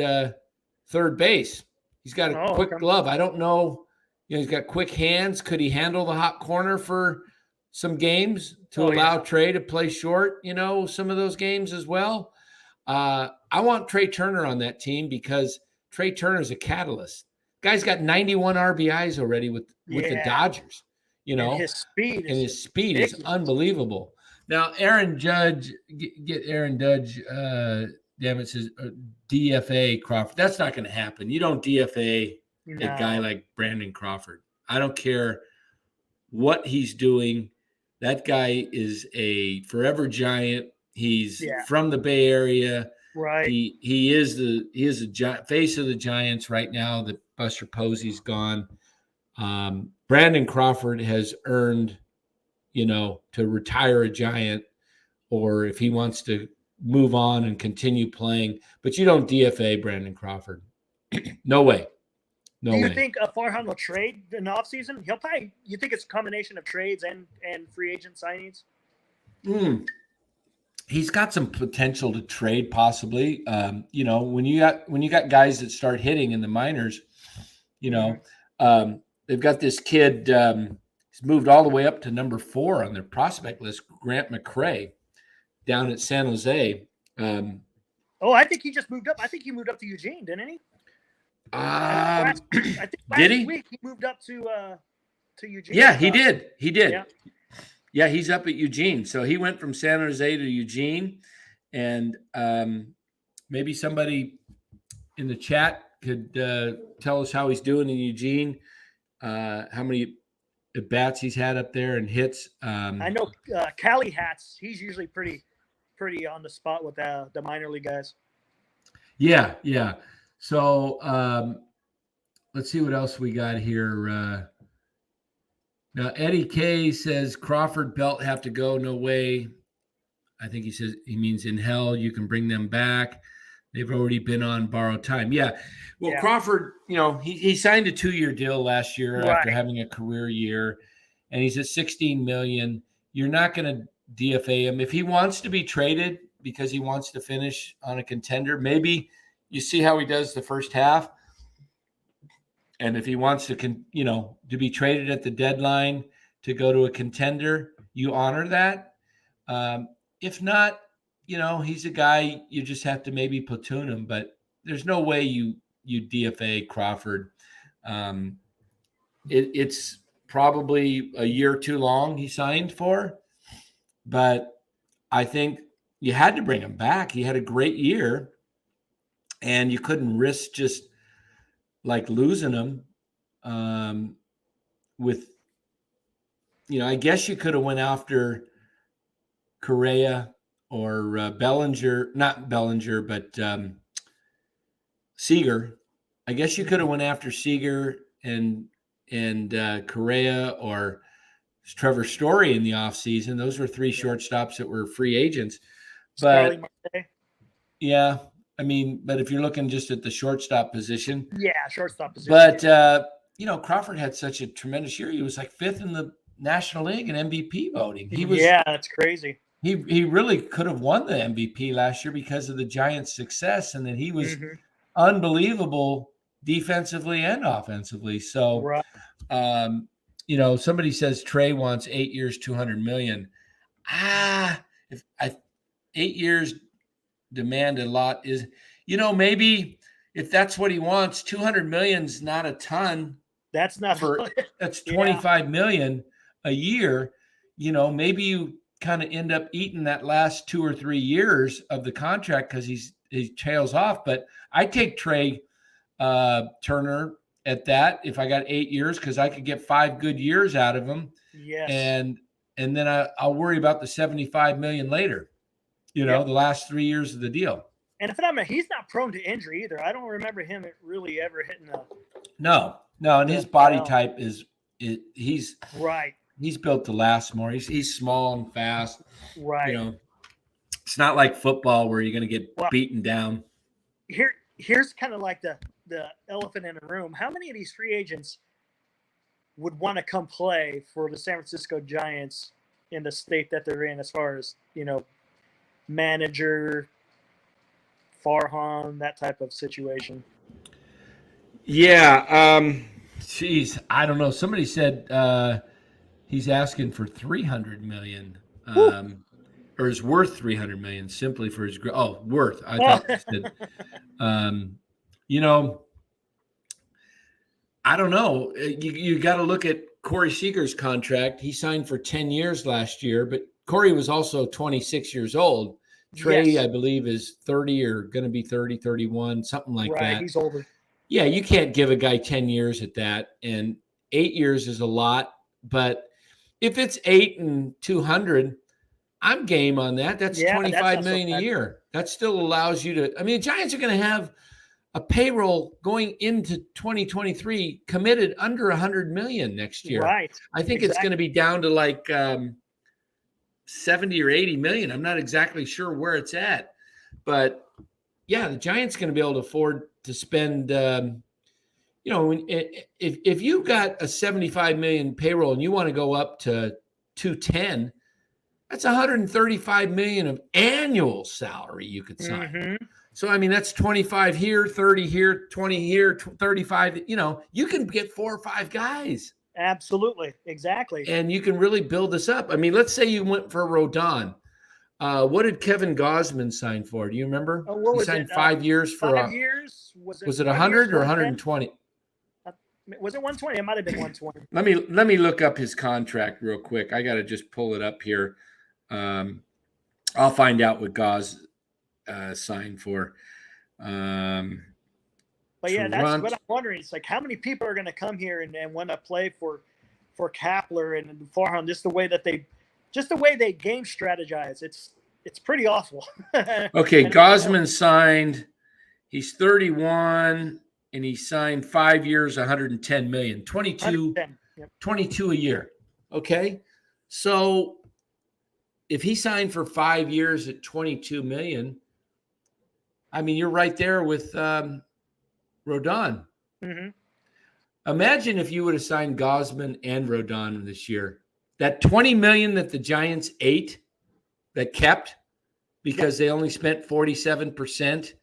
third base. He's got a quick glove. I don't know. He's got quick hands. Could he handle the hot corner for some games to allow Trey to play short, some of those games as well? I want Trey Turner on that team because Trey Turner is a catalyst. Guy's got 91 RBIs already with the Dodgers, And his speed is unbelievable. Now, Aaron Judge, get Aaron Judge, damn it, says DFA Crawford. That's not going to happen. You don't DFA a guy like Brandon Crawford. I don't care what he's doing. That guy is a forever Giant. He's from the Bay Area. Right. He is the face of the Giants right now that Buster Posey's gone. Brandon Crawford has earned, to retire a Giant, or if he wants to move on and continue playing. But you don't DFA Brandon Crawford. No way. No way. Do you think Farhan will trade in the offseason? He'll probably. You think it's a combination of trades and free agent signings? He's got some potential to trade, possibly. When you got guys that start hitting in the minors, they've got this kid He's moved all the way up to number 4 on their prospect list, Grant McCray, down at San Jose. I think he just moved up. I think he moved up to Eugene, didn't he? I think last week he moved up to Eugene. Yeah, he did. He did. Yeah, he's up at Eugene. So he went from San Jose to Eugene, and maybe somebody in the chat could tell us how he's doing in Eugene, how many at bats he's had up there and hits. I know Cali Hats. He's usually pretty on the spot with the minor league guys. Yeah. So let's see what else we got here. Now Eddie K says Crawford, Belt have to go. No way. I think he means in hell. You can bring them back. They've already been on borrowed time. Yeah. Well, yeah. Crawford, he signed a 2-year deal last year after having a career year, and he's at $16 million. You're not going to DFA him. If he wants to be traded because he wants to finish on a contender, maybe you see how he does the first half. And if he wants to, to be traded at the deadline to go to a contender, you honor that. If not, he's a guy you just have to maybe platoon him, but there's no way you DFA Crawford. It's probably a year too long he signed for, but I think you had to bring him back. He had a great year, and you couldn't risk just like losing him with, I guess you could have went after Correa or Bellinger, not Bellinger, but Seager. I guess you could have went after Seager and Correa or Trevor Story in the offseason. Those were 3 shortstops that were free agents. But yeah, but if you're looking just at the shortstop position. Yeah, shortstop position. But, Crawford had such a tremendous year. He was like 5th in the National League in MVP voting. That's crazy. He really could have won the MVP last year because of the Giants' success, and then he was unbelievable defensively and offensively. So, somebody says Trey wants 8 years, $200 million. 8 years demand a lot is, maybe if that's what he wants, $200 million's not a ton. That's not that's $25 million a year. Maybe you kind of end up eating that last 2 or 3 years of the contract because he tails off. But I take Trey Turner at that if I got 8 years, because I could get 5 good years out of him. Yes. And then I'll worry about the $75 million later. The last 3 years of the deal. And if I'm he's not prone to injury either. I don't remember him really ever hitting a. No, and his body type he's right. He's built to last more. He's small and fast. Right. It's not like football where you're going to get beaten down. Here's kind of like the elephant in the room. How many of these free agents would want to come play for the San Francisco Giants in the state that they're in, as far as, manager, Farhan, that type of situation? Yeah. Geez, I don't know. Somebody said he's asking for $300 million, or is worth $300 million simply for his worth. I thought he said, I don't know. You got to look at Corey Seager's contract. He signed for 10 years last year, but Corey was also 26 years old. Trey, I believe, is 30 or going to be 30, 31, something like that. Right, he's older. Yeah, you can't give a guy 10 years at that, and 8 years is a lot. But if it's 8 and 200, I'm game on that. That's $25 million a year. That still allows you to. The Giants are going to have a payroll going into 2023 committed under $100 million next year. Right. I think it's going to be down to like 70 or 80 million. I'm not exactly sure where it's at, but yeah, the Giants going to be able to afford to spend. If you've got a 75 million payroll and you want to go up to 210, that's 135 million of annual salary you could sign. Mm-hmm. So, that's 25 here, 30 here, 20 here, 35. You can get 4 or 5 guys. Absolutely. Exactly. And you can really build this up. I mean, let's say you went for Rodon. What did Kevin Gosman sign for? Do you remember? Oh, what He was signed it? 5 years for 5 years? was it 5 years, 100 or 110? 120? Was it 120? It might have been 120. Let me look up his contract real quick. I got to just pull it up here. I'll find out what Gos signed for. But yeah, that's what I'm wondering. It's like how many people are going to come here and want to play for Kapler and Farhan, just the way they game strategize. It's pretty awful. Okay, Gosman signed. He's 31 and he signed 5 years, 110 million, 22 a year. Okay. So if he signed for 5 years at 22 million, I mean, you're right there with Rodon. Mm-hmm. Imagine if you would have signed Gosman and Rodon this year. That 20 million that the Giants ate, that kept because they only spent 47%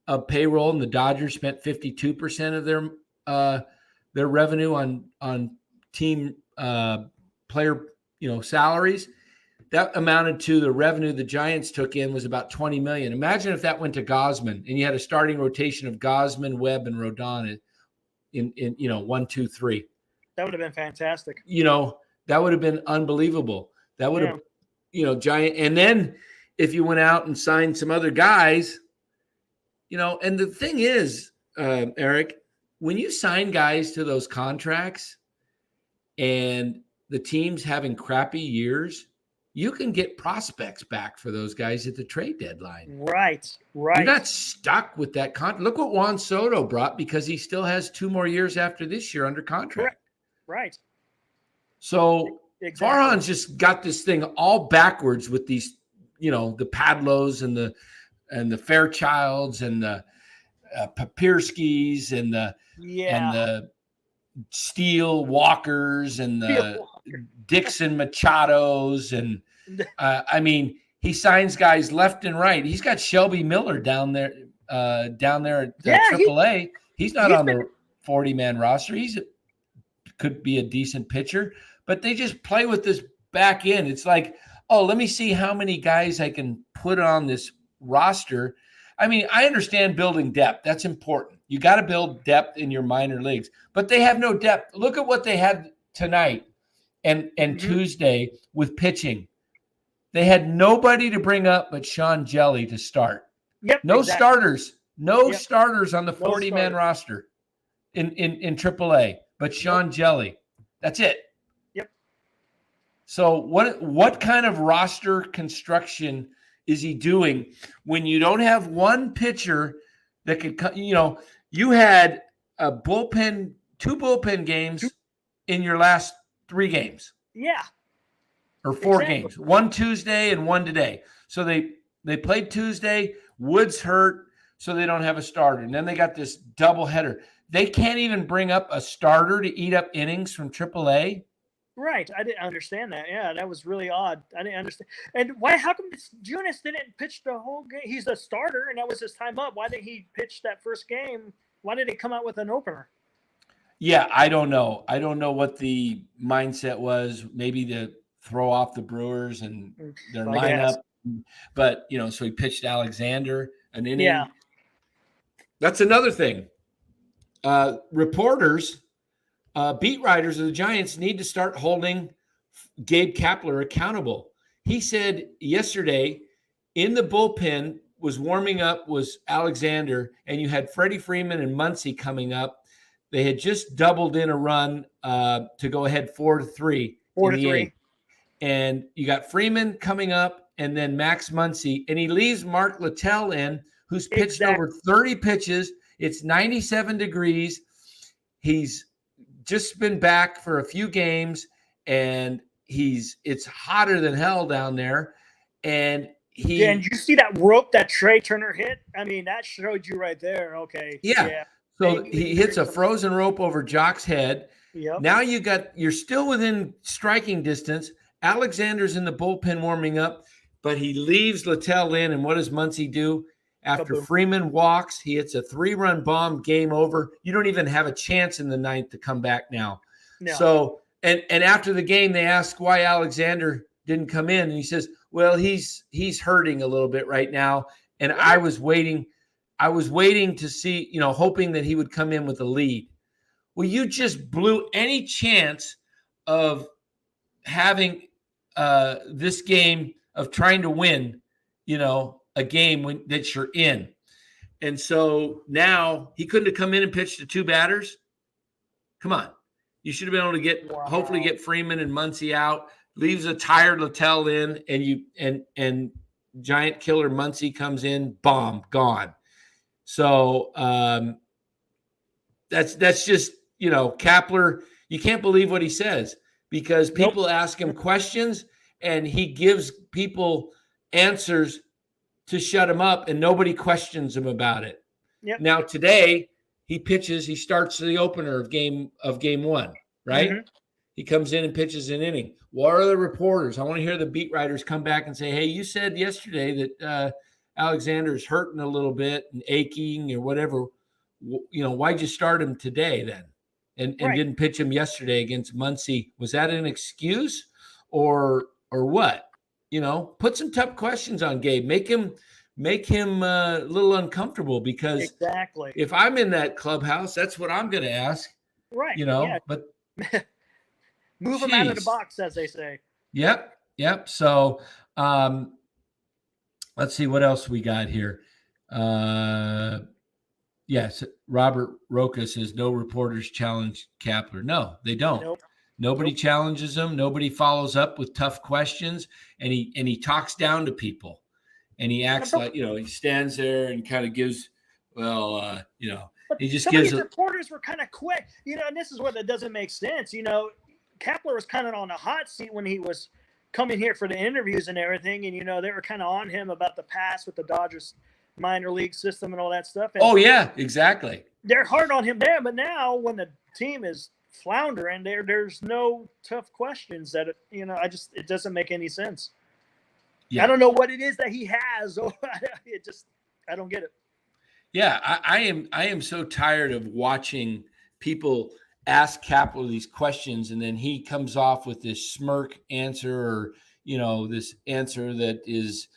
of payroll, and the Dodgers spent 52% of their revenue on team player salaries. That amounted to the revenue the Giants took in was about 20 million. Imagine if that went to Gosman and you had a starting rotation of Gosman, Webb, and Rodon in 1, 2, 3. That would have been fantastic. That would have been unbelievable. That would have, Giant. And then if you went out and signed some other guys, and the thing is, Eric, when you sign guys to those contracts and the team's having crappy years, you can get prospects back for those guys at the trade deadline. Right. You're not stuck with that contract. Look what Juan Soto brought because he still has 2 more years after this year under contract. Right. So Farhan's just got this thing all backwards with these, the Padlos and the Fairchilds and the Papirskis and the Steele Walkers and the Dixon Machados. And I mean, he signs guys left and right. He's got Shelby Miller down there at AAA. He's not on the 40-man roster. Could be a decent pitcher, but they just play with this back end. It's like, oh, let me see how many guys I can put on this roster. I mean, I understand building depth. That's important. You got to build depth in your minor leagues, but they have no depth. Look at what they had tonight and Tuesday with pitching. They had nobody to bring up but Sean Jelly to start. Yep. No starters. No starters on the 40-man roster in AAA, but Sean Jelly. That's it. Yep. So what kind of roster construction is he doing when you don't have one pitcher that could, you had two bullpen games in your last 3 games. Yeah. Or 4 games, 1 Tuesday and 1 today. So they played Tuesday, Woods hurt, so they don't have a starter. And then they got this doubleheader. They can't even bring up a starter to eat up innings from AAA. Right. I didn't understand that. Yeah, that was really odd. I didn't understand. And how come Junis didn't pitch the whole game? He's the starter, and that was his time up. Why didn't he pitch that first game? Why did he come out with an opener? Yeah, I don't know. I don't know what the mindset was. Maybe to throw off the Brewers and their lineup. But, so he pitched Alexander an inning. Yeah. That's another thing. Reporters, beat writers of the Giants need to start holding Gabe Kapler accountable. He said yesterday in the bullpen was warming up was Alexander, and you had Freddie Freeman and Muncy coming up. They had just doubled in a run to go ahead 4-3. 4-3. And you got Freeman coming up and then Max Muncy, and he leaves Mark Littell in, who's pitched over 30 pitches. It's 97 degrees. He's just been back for a few games, and it's hotter than hell down there. And and you see that rope that Trey Turner hit? I mean, that showed you right there. Okay. Yeah. So he hits a frozen rope over Jock's head. Yep. Now you're still within striking distance. Alexander's in the bullpen warming up, but he leaves Littell in. And what does Muncy do? After Freeman walks, he hits a 3-run bomb, game over. You don't even have a chance in the 9th to come back now. No. So And after the game, they asked why Alexander didn't come in, and he says, "Well, he's hurting a little bit right now, and What? I was waiting to see, hoping that he would come in with a lead." Well, you just blew any chance of having this game, of trying to win, a game that you're in. And so now he couldn't have come in and pitched to two batters. Come on. You should have been able to get, hopefully get Freeman and Muncy out, leaves a tired Littell in, and giant killer Muncy comes in, bomb, gone. So that's just, Kapler, you can't believe what he says, because people ask him questions and he gives people answers to shut him up, and nobody questions him about it. Yep. Now today he starts the opener of game one, right? Mm-hmm. He comes in and pitches an inning. What are the reporters? I want to hear the beat writers come back and say, "Hey, you said yesterday that Alexander's hurting a little bit and aching or whatever. Why'd you start him today then? And didn't pitch him yesterday against Muncy? Was that an excuse or what? Put some tough questions on Gabe. Make him a little uncomfortable, because exactly, if I'm in that clubhouse, that's what I'm going to ask. Right. But move him out of the box, as they say. Yep. So let's see what else we got here. Yes, Robert Roca says no reporters challenge Kapler. No, they don't. Nope. Nobody challenges him. Nobody follows up with tough questions, and he talks down to people, and he acts like, he stands there and kind of gives, but he just some gives. Of these reporters were kind of quick, and this is what that doesn't make sense. Kapler was kind of on the hot seat when he was coming here for the interviews and everything, and they were kind of on him about the past with the Dodgers minor league system and all that stuff. And oh yeah, exactly. They're hard on him there, but now when the team is floundering, there's no tough questions that it doesn't make any sense. Yeah. I don't know what it is that he has. I don't get it. Yeah, I am so tired of watching people ask Kapler these questions, and then he comes off with this smirk answer, or this answer that is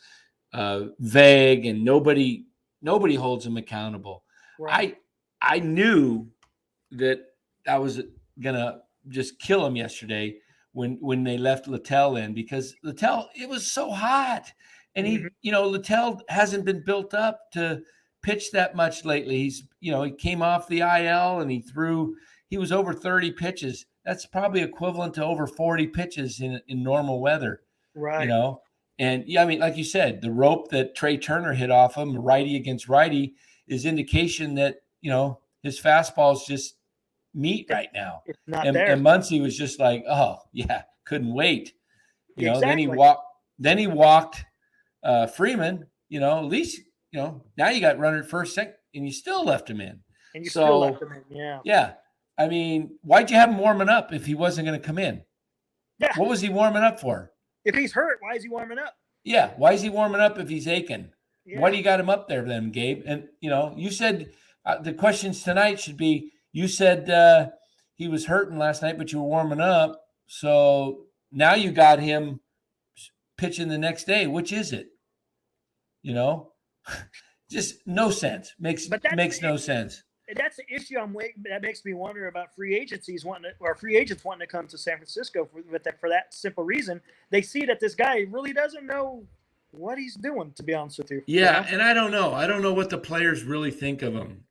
vague, and nobody holds him accountable. Right. I knew that I was gonna just kill him yesterday when they left Littell in, because Littell, it was so hot, and he Littell hasn't been built up to pitch that much lately. He's he came off the IL and he was over 30 pitches. That's probably equivalent to over 40 pitches in normal weather. Right. And yeah, I mean, like you said, the rope that Trey Turner hit off him, righty against righty, is indication that his fastball's just meat right now. It's not there. And Muncy was just like, oh yeah, couldn't wait. Exactly. Then he walked Freeman. At least now you got runner at first, second, and you still left him in. And you still left him in. Yeah. Yeah. I mean, why'd you have him warming up if he wasn't going to come in? Yeah. What was he warming up for? If he's hurt, why is he warming up? Yeah. Why is he warming up if he's aching? Yeah. Why do you got him up there then, Gabe? And, you said the questions tonight should be, you said he was hurting last night, but you were warming up. So now you got him pitching the next day. Which is it? Just no sense. Makes no sense. That's the issue that makes me wonder about free agents wanting to come to San Francisco for that simple reason. They see that this guy really doesn't know what he's doing, to be honest with you. Yeah, and I don't know. I don't know what the players really think of him.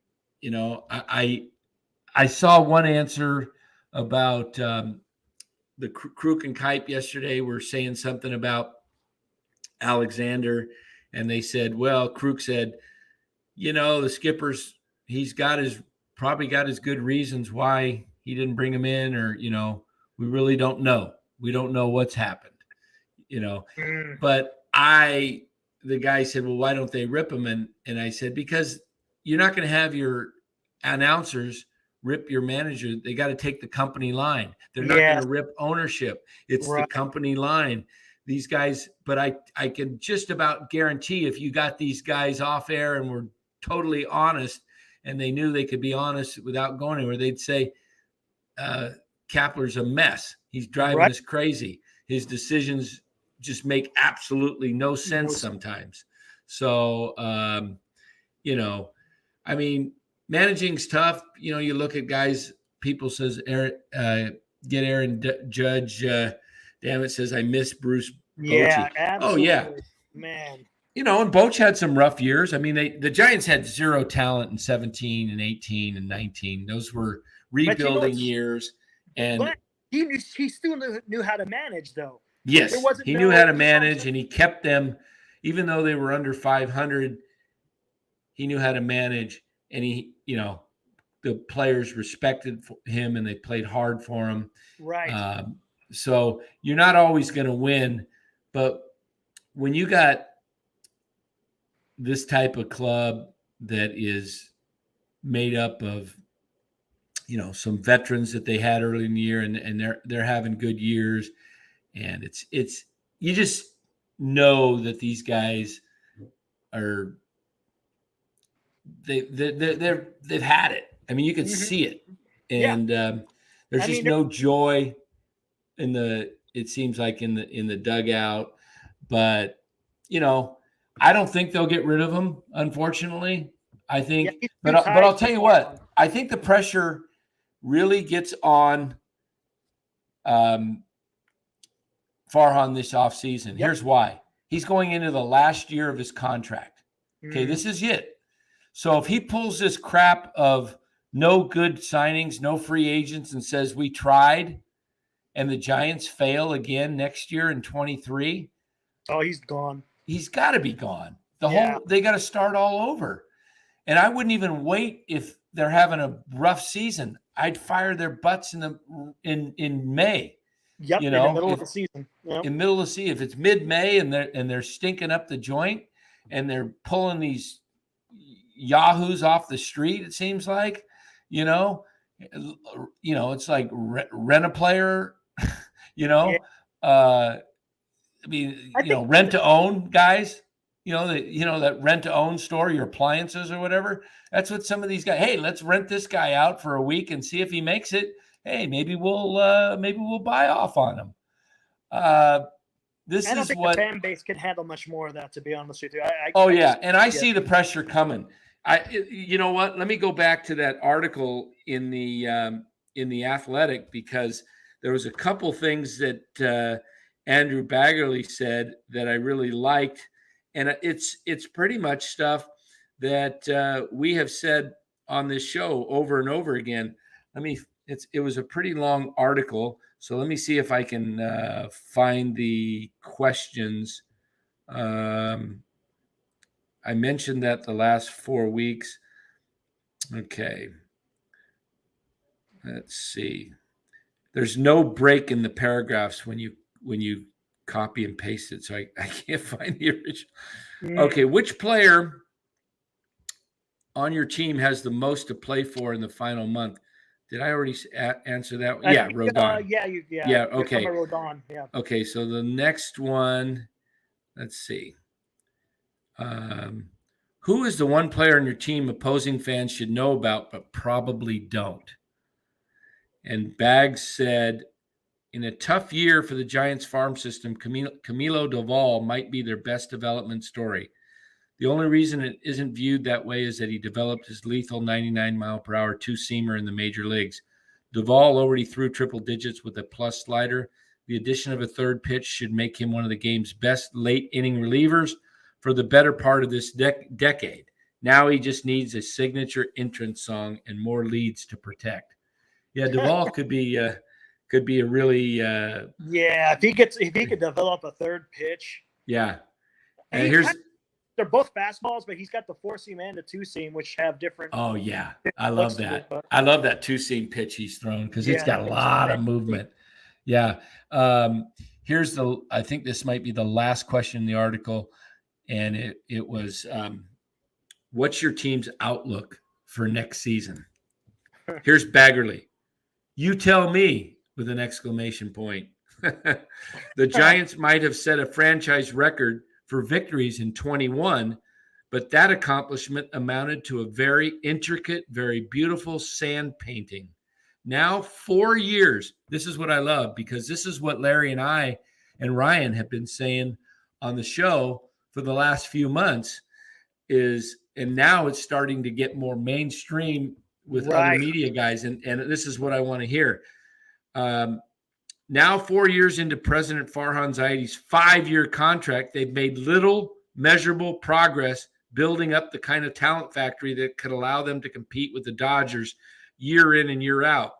I saw one answer about the Kruk and Kipe yesterday were saying something about Alexander, and they said, well, Kruk said, the skipper's he's probably got his good reasons why he didn't bring him in, or, we really don't know. We don't know what's happened, but the guy said, well, why don't they rip him? And I said, because you're not going to have your announcers rip your manager. They got to take the company line. They're not going to rip ownership. It's the company line. These guys, but I can just about guarantee if you got these guys off air and were totally honest, and they knew they could be honest without going anywhere, they'd say Kapler's a mess. He's driving us crazy. His decisions just make absolutely no sense sometimes. So, I mean, managing's tough. You look at guys, people says, get Aaron Judge. Damn it, says, I miss Bruce Yeah, Bochy. absolutely. Oh, yeah. Man. And Boch had some rough years. I mean, the Giants had zero talent in 17 and 18 and 19. Those were rebuilding years. And he still knew how to manage, though. Yes, he knew how to manage, and he kept them, even though they were under 500. He knew how to manage, and the players respected him, and they played hard for him. Right. So you're not always going to win, but when you got this type of club that is made up of, some veterans that they had early in the year, and they're having good years, and it's you just know that these guys are they've had it. I mean, you can see it, and there's just no joy it seems like in the dugout. But I don't think they'll get rid of him, unfortunately. I think, but I'll tell you what, I think the pressure really gets on Farhan this offseason. Here's why. He's going into the last year of his contract. Okay, this is it. So if he pulls this crap of no good signings, no free agents, and says we tried, and the Giants fail again next year in 23, oh, he's gone. He's got to be gone. They got to start all over. And I wouldn't even wait if they're having a rough season. I'd fire their butts in May. Yep, in the middle of the season. Yep. In the middle of the season, if it's mid-May and they're stinking up the joint and they're pulling these yahoos off the street, it seems like, it's like rent a player, I mean, rent to own guys, that rent to own store, your appliances or whatever. That's what some of these guys, hey, let's rent this guy out for a week and see if he makes it. Hey, maybe we'll buy off on him. This is what the fan base can handle much more of that, to be honest with you. I see the pressure coming. You know what? Let me go back to that article in the Athletic, because there was a couple things that Andrew Baggerly said that I really liked, and it's pretty much stuff that we have said on this show over and over again. It was a pretty long article, so let me see if I can find the questions. I mentioned that the last 4 weeks. Okay. Let's see. There's no break in the paragraphs when you copy and paste it, so I can't find the original. Okay, which player on your team has the most to play for in the final month? Did I already answer that? Yeah, Rodon. Yeah. Okay. Rodon. Yeah. Okay, so the next one, let's see. Who is the one player on your team opposing fans should know about but probably don't? And Bags said, in a tough year for the Giants farm system, Camilo Duvall might be their best development story. The only reason it isn't viewed that way is that he developed his lethal 99-mile-per-hour two-seamer in the major leagues. Duvall already threw triple digits with a plus slider. The addition of a third pitch should make him one of the game's best late-inning relievers for the better part of this decade. Now he just needs a signature entrance song and more leads to protect. Yeah, Duvall could be a really if he could develop a third pitch. Yeah. And they're both fastballs, but he's got the four seam and the two seam, which have different. Oh yeah, I love that. I love that two seam pitch he's thrown because it's got a lot of movement. Yeah. Here's I think this might be the last question in the article, and it was, what's your team's outlook for next season? Here's Baggerly. You tell me, with an exclamation point. The Giants might have set a franchise record for victories in 21, but that accomplishment amounted to a very intricate, very beautiful sand painting. Now 4 years. This is what I love, because this is what Larry and I and Ryan have been saying on the show for the last few months and now it's starting to get more mainstream with other media guys. And this is what I want to hear. Now 4 years into President Farhan Zaidi's 5-year contract, they've made little measurable progress building up the kind of talent factory that could allow them to compete with the Dodgers year in and year out.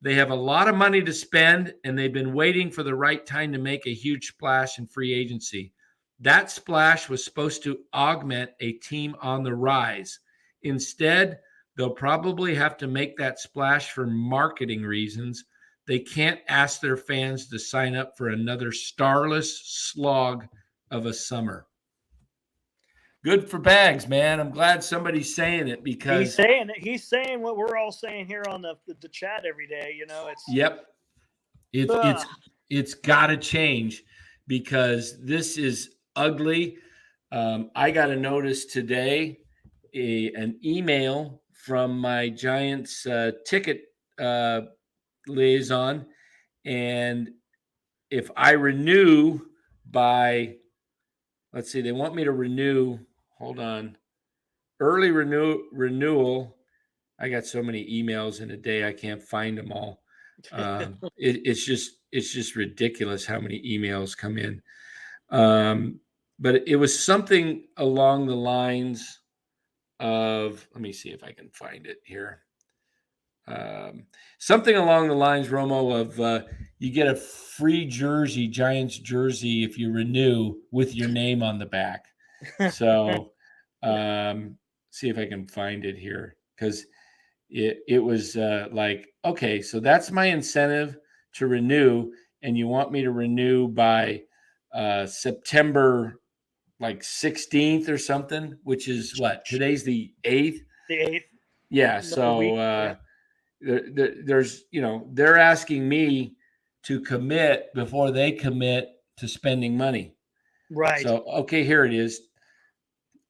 They have a lot of money to spend, and they've been waiting for the right time to make a huge splash in free agency. That splash was supposed to augment a team on the rise. Instead, they'll probably have to make that splash for marketing reasons. They can't ask their fans to sign up for another starless slog of a summer. Good for Bags, man. I'm glad somebody's saying it, because he's saying it. He's saying what we're all saying here on the chat every day. You know, it's got to change, because this is ugly. I got a notice today, an email from my Giants ticket liaison, and if I renew by, let's see, they want me to renew. Hold on, early renewal. I got so many emails in a day, I can't find them all. It's just ridiculous how many emails come in. But it was something along the lines of, let me see if I can find it here. Something along the lines, Romo, of you get a free jersey, Giants jersey, if you renew with your name on the back. So see if I can find it here, because it was like, okay, so that's my incentive to renew, and you want me to renew by September like 16th or something, which is what? Today's the 8th? The 8th. Yeah, so there's, they're asking me to commit before they commit to spending money. Right. So, okay, here it is.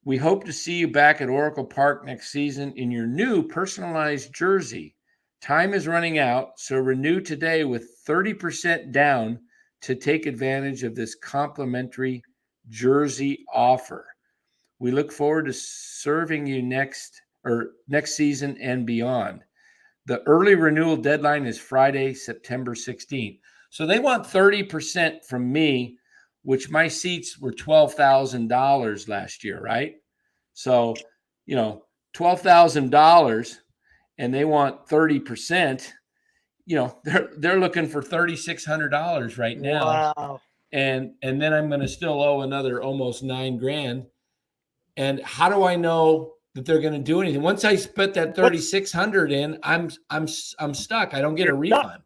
We hope to see you back at Oracle Park next season in your new personalized jersey. Time is running out, so renew today with 30% down to take advantage of this complimentary jersey offer. We look forward to serving you next season and beyond. The early renewal deadline is Friday, September 16th. So they want 30% from me, which my seats were $12,000 last year, right? So, $12,000, and they want 30%. They're looking for $3,600 right now. Wow. And then I'm going to still owe another almost $9,000. And how do I know that they're going to do anything? Once I put that 3,600 in, I'm stuck. I don't get a refund.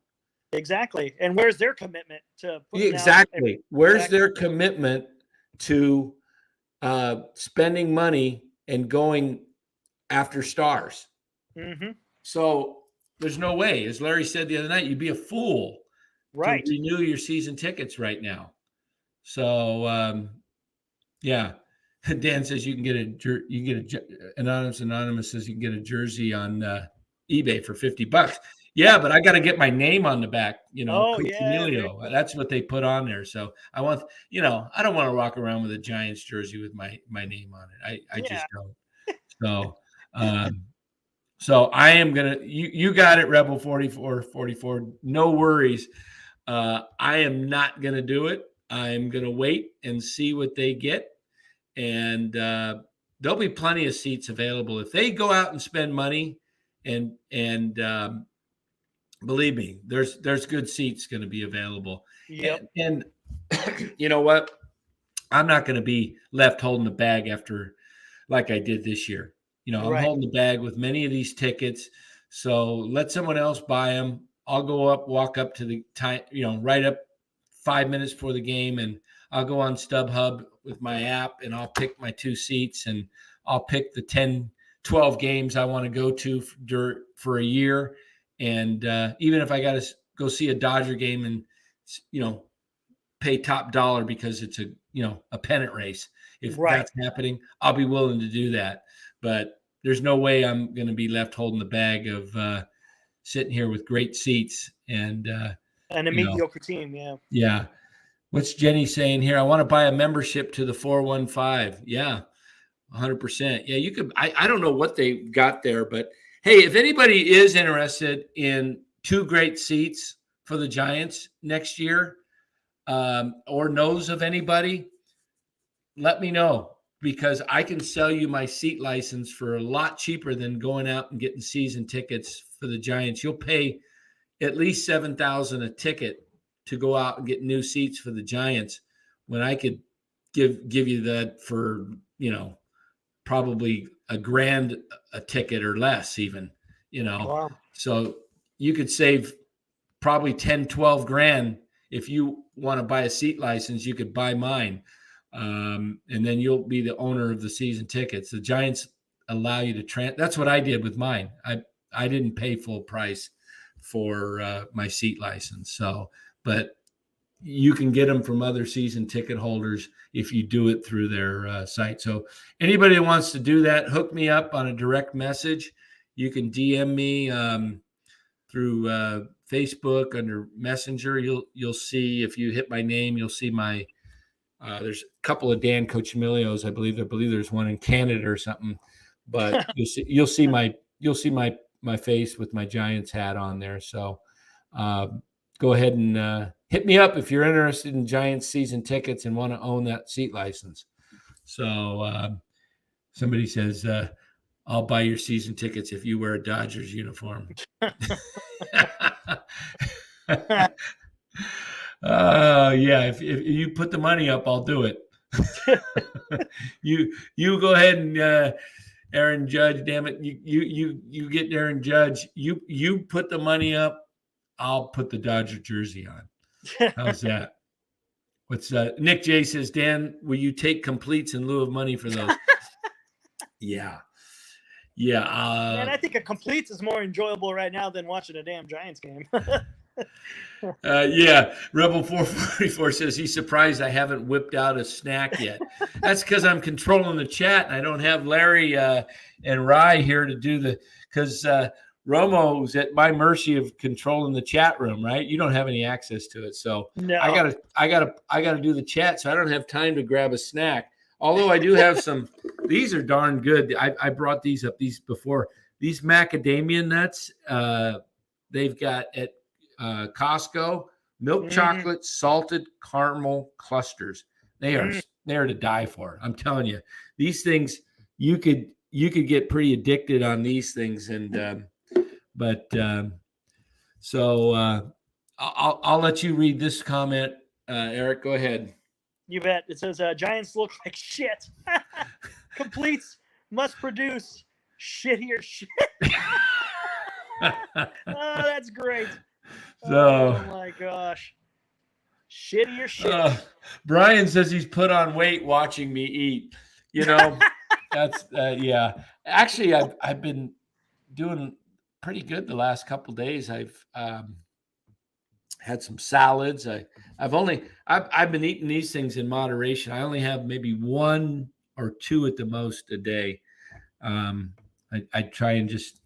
Exactly. And where's their commitment to exactly? Where's their commitment to spending money and going after stars? Mm-hmm. So there's no way, as Larry said the other night, you'd be a fool to renew your season tickets right now. So yeah. Dan says you can get anonymous says you can get a jersey on eBay for $50. Yeah, but I got to get my name on the back, Camilo. That's what they put on there. So I want, I don't want to walk around with a Giants jersey with my name on it. I just don't. So I am gonna. You got it, Rebel 44. No worries. I am not gonna do it. I'm gonna wait and see what they get. And there'll be plenty of seats available if they go out and spend money. And believe me, there's good seats going to be available. Yep. And you know what? I'm not going to be left holding the bag after, like I did this year. I'm holding the bag with many of these tickets. So let someone else buy them. I'll walk up to the time, right up 5 minutes before the game, and I'll go on StubHub with my app, and I'll pick my 2 seats, and I'll pick the 10, 12 games I want to go to for a year. And even if I got to go see a Dodger game and, pay top dollar because it's a pennant race, if that's happening, I'll be willing to do that. But there's no way I'm going to be left holding the bag of sitting here with great seats and a you know, mediocre team. Yeah. yeah. What's Jenny saying here? I want to buy a membership to the 415. Yeah, 100%. Yeah, you could. I don't know what they got there, but hey, if anybody is interested in 2 great seats for the Giants next year, or knows of anybody, let me know, because I can sell you my seat license for a lot cheaper than going out and getting season tickets for the Giants. You'll pay at least $7,000 a ticket to go out and get new seats for the Giants, when I could give you that for, probably $1,000 a ticket or less even, Wow. So you could save probably 10, 12 grand. If you want to buy a seat license, you could buy mine. And then you'll be the owner of the season tickets. The Giants allow you to that's what I did with mine. I didn't pay full price for my seat license. So, but you can get them from other season ticket holders if you do it through their site. So anybody who wants to do that, hook me up on a direct message. You can DM me through Facebook under Messenger. You'll see, if you hit my name, you'll see my there's a couple of Dan Cochimilios. I believe there's one in Canada or something, but you'll see my face with my Giants hat on there. So go ahead and hit me up if you're interested in Giants season tickets and want to own that seat license. So somebody says, I'll buy your season tickets if you wear a Dodgers uniform. Yeah, if you put the money up, I'll do it. You go ahead and Aaron Judge, damn it, you get Aaron Judge. You put the money up, I'll put the Dodger jersey on. How's that? What's Nick J says, Dan, will you take completes in lieu of money for those? Yeah. Man, I think a completes is more enjoyable right now than watching a damn Giants game. Yeah, Rebel 444 says he's surprised I haven't whipped out a snack yet. That's because I'm controlling the chat and I don't have Larry and Rye here to do because Romo's at my mercy of controlling the chat room, right? You don't have any access to it, so No. I gotta do the chat, so I don't have time to grab a snack. Although I do have some. These are darn good. I brought these before. These macadamia nuts, they've got at Costco, milk chocolate salted caramel clusters. They are to die for. I'm telling you, these things you could get pretty addicted on these things. And so I'll let you read this comment, Eric. Go ahead. You bet. It says Giants look like shit. Completes must produce shittier shit. Oh, that's great. So, oh my gosh, shittier shit. Brian says he's put on weight watching me eat. That's yeah. Actually, I've been doing pretty good the last couple of days. I've had some salads. I've been eating these things in moderation. I only have maybe 1 or 2 at the most a day. I try and just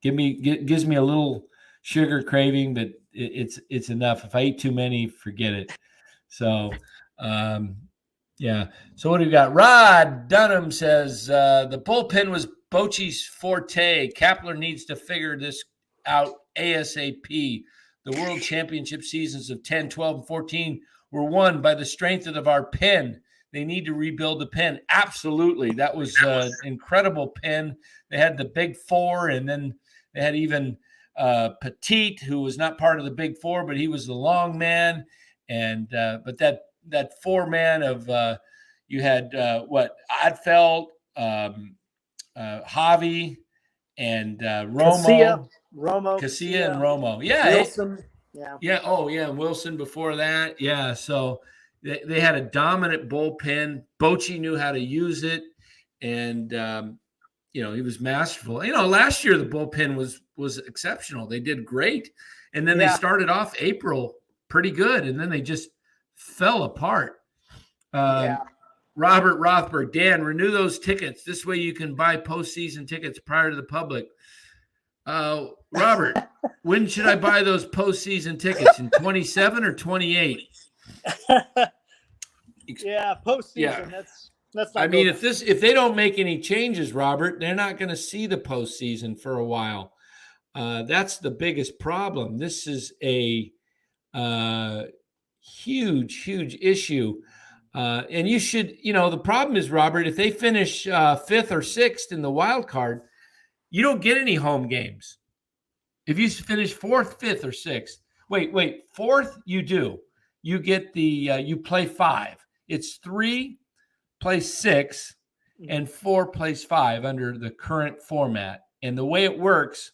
gives me a little sugar craving, but it's enough. If I eat too many, forget it. So yeah. So what do we got? Rod Dunham says the bullpen was Bochy's forte. Kapler needs to figure this out ASAP. The world championship seasons of 10, 12, and 14 were won by the strength of our pen. They need to rebuild the pen. Absolutely. That was an incredible pen. They had the big 4, and then they had even Petit, who was not part of the big 4, but he was the long man. And but that 4-man of you had Oddfeld, Javi, and Romo. Casilla and Romo. Yeah. Wilson. Yeah. Oh, yeah. Wilson before that. Yeah. So they had a dominant bullpen. Bochy knew how to use it. And, he was masterful. Last year the bullpen was exceptional. They did great. And then they started off April pretty good. And then they just fell apart. Robert Rothberg, Dan, renew those tickets. This way you can buy postseason tickets prior to the public. Robert, when should I buy those postseason tickets? In 27 or 28? Yeah, postseason. Yeah. That's not. I mean, if they don't make any changes, Robert, they're not going to see the postseason for a while. That's the biggest problem. This is a huge issue. And you should, the problem is, Robert, if they finish fifth or sixth in the wild card, you don't get any home games. If you finish fourth, fifth, or sixth, wait, fourth, you do. You get you play 5. It's 3 plays 6 and 4 plays 5 under the current format. And the way it works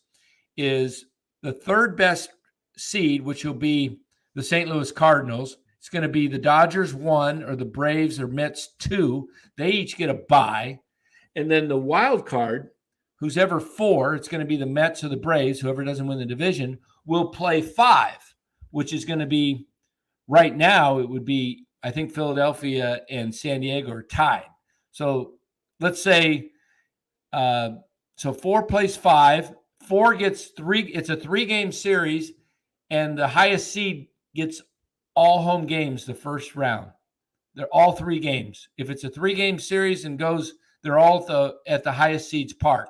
is the third best seed, which will be the St. Louis Cardinals. It's going to be the Dodgers 1 or the Braves or Mets 2. They each get a bye. And then the wild card, who's ever 4, it's going to be the Mets or the Braves, whoever doesn't win the division, will play 5, which is going to be, right now, it would be, I think Philadelphia and San Diego are tied. So let's say, so 4 plays 5, 4 gets 3. It's a 3-game series, and the highest seed gets all home games the first round. They're all 3 games. If it's a 3-game series and goes, they're all at the highest seeds park.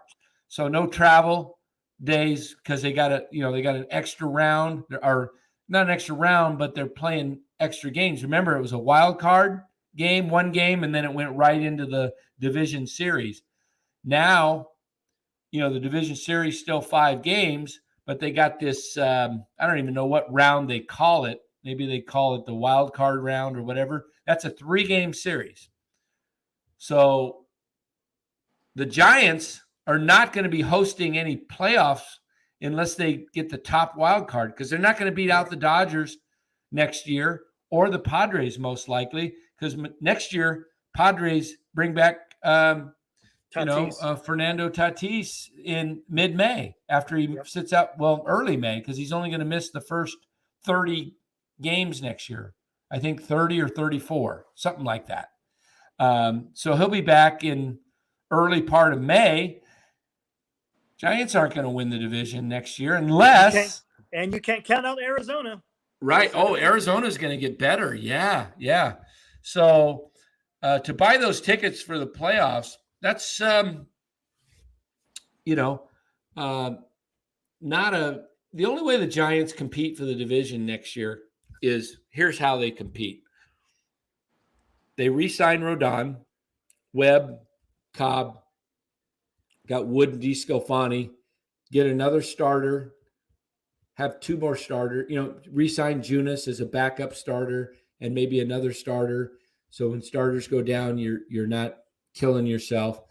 So no travel days because they got an extra round, or not an extra round, but they're playing extra games. Remember, it was a wild card game, 1 game, and then it went right into the division series. Now, the division series still 5 games, but they got this, I don't even know what round they call it. Maybe they call it the wild card round or whatever. That's a 3-game series. So the Giants are not going to be hosting any playoffs unless they get the top wild card, because they're not going to beat out the Dodgers next year or the Padres most likely, because next year Padres bring back Fernando Tatis in mid-May after he sits out, early May, because he's only going to miss the first 30 games next year. I think 30 or 34, something like that. So he'll be back in early part of May. Giants aren't going to win the division next year unless. And you can't count out Arizona. Right. Oh, Arizona's going to get better. Yeah. So to buy those tickets for the playoffs, that's, the only way the Giants compete for the division next year is, here's how they compete. They re-sign Rodon, Webb, Cobb, got Wood and DeSclafani, get another starter, have 2 more starters, re-sign Junis as a backup starter and maybe another starter. So when starters go down, you're not killing yourself.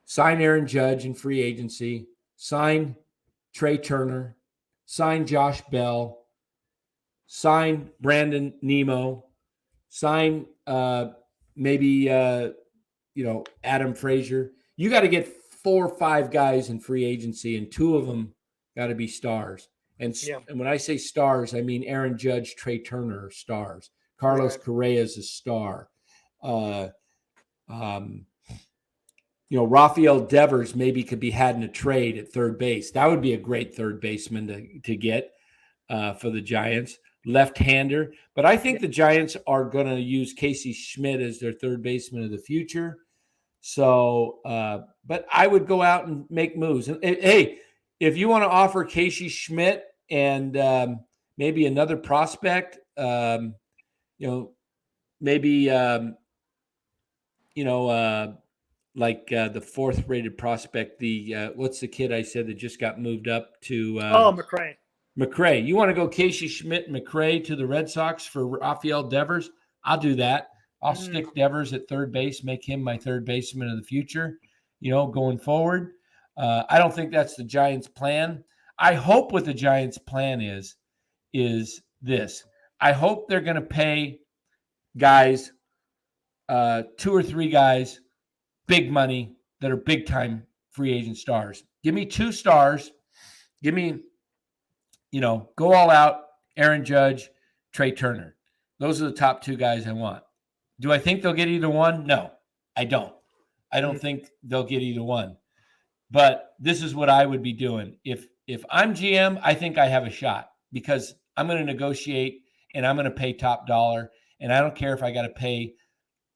Sign Aaron Judge in free agency, sign Trey Turner, sign Josh Bell, sign Brandon Nemo, sign maybe Adam Frazier. You got to get 4 or 5 guys in free agency, and 2 of them got to be stars. And when I say stars, I mean Aaron Judge, Trey Turner are stars. Carlos Correa is a star. Rafael Devers maybe could be had in a trade at third base. That would be a great third baseman to get for the Giants. Left-hander. But I think the Giants are going to use Casey Schmidt as their third baseman of the future. So, but I would go out and make moves. And hey, if you want to offer Casey Schmidt and maybe another prospect, maybe like the 4th rated prospect, what's the kid I said that just got moved up to? McRae. You want to go Casey Schmidt and McRae to the Red Sox for Rafael Devers? I'll do that. I'll stick Devers at third base, make him my third baseman of the future, going forward. I don't think that's the Giants' plan. I hope what the Giants' plan is this. I hope they're going to pay guys, 2 or 3 guys, big money that are big-time free agent stars. Give me 2 stars. Give me, go all out, Aaron Judge, Trey Turner. Those are the top 2 guys I want. Do I think they'll get either one? No, I don't. I don't think they'll get either one. But this is what I would be doing. If I'm GM, I think I have a shot because I'm going to negotiate and I'm going to pay top dollar. And I don't care if I got to pay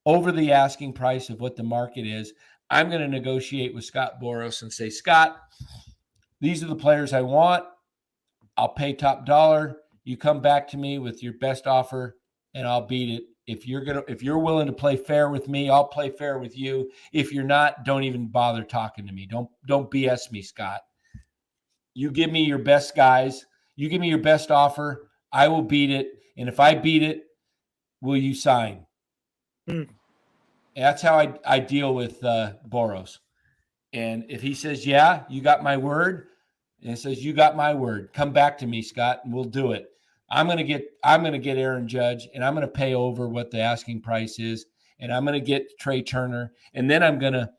over the asking price of what the market is. I'm going to negotiate with Scott Boras and say, Scott, these are the players I want. I'll pay top dollar. You come back to me with your best offer and I'll beat it. If you're willing to play fair with me, I'll play fair with you. If you're not, don't even bother talking to me. Don't BS me, Scott. You give me your best guys. You give me your best offer. I will beat it. And if I beat it, will you sign? That's how I deal with Boros. And if he says, yeah, you got my word, and it says, you got my word, come back to me, Scott, and we'll do it. I'm gonna get Aaron Judge, and I'm gonna pay over what the asking price is, and I'm gonna get Trey Turner, and then I'm gonna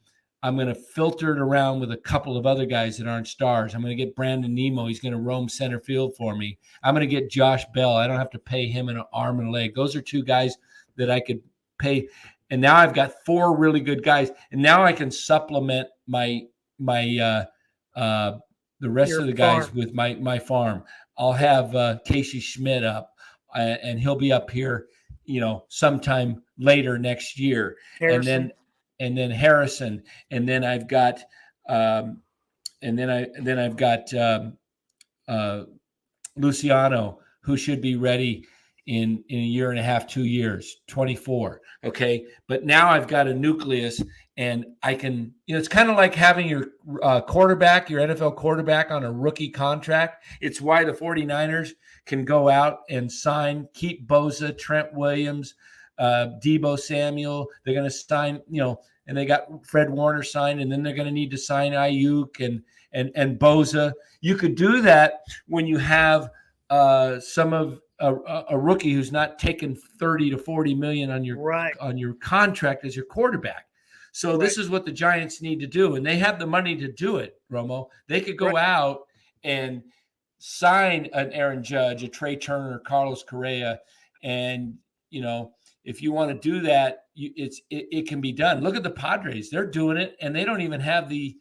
filter it around with a couple of other guys that aren't stars. I'm gonna get Brandon Nemo. He's gonna roam center field for me. I'm gonna get Josh Bell. I don't have to pay him an arm and a leg. Those are two guys that I could pay. And now I've got four really good guys, and now I can supplement the rest of the guys with my farm. I'll have Casey Schmidt up, and he'll be up here, sometime later next year. Harrison. And then Harrison, and then I've got Luciano, who should be ready in a year and a half, 2 years, 24. Okay. But now I've got a nucleus and I can, it's kind of like having your quarterback, your NFL quarterback on a rookie contract. It's why the 49ers can go out and sign, keep Bosa, Trent Williams, Deebo Samuel. They're going to sign, and they got Fred Warner signed, and then they're going to need to sign Ayuk and Bosa. You could do that when you have some of a rookie who's not taking 30 to 40 million on your contract as your quarterback. So this is what the Giants need to do, and they have the money to do it, Romo. They could go out and sign an Aaron Judge, a Trey Turner, Carlos Correa, and if you want to do that, it can be done. Look at the Padres; they're doing it, and they don't even have the.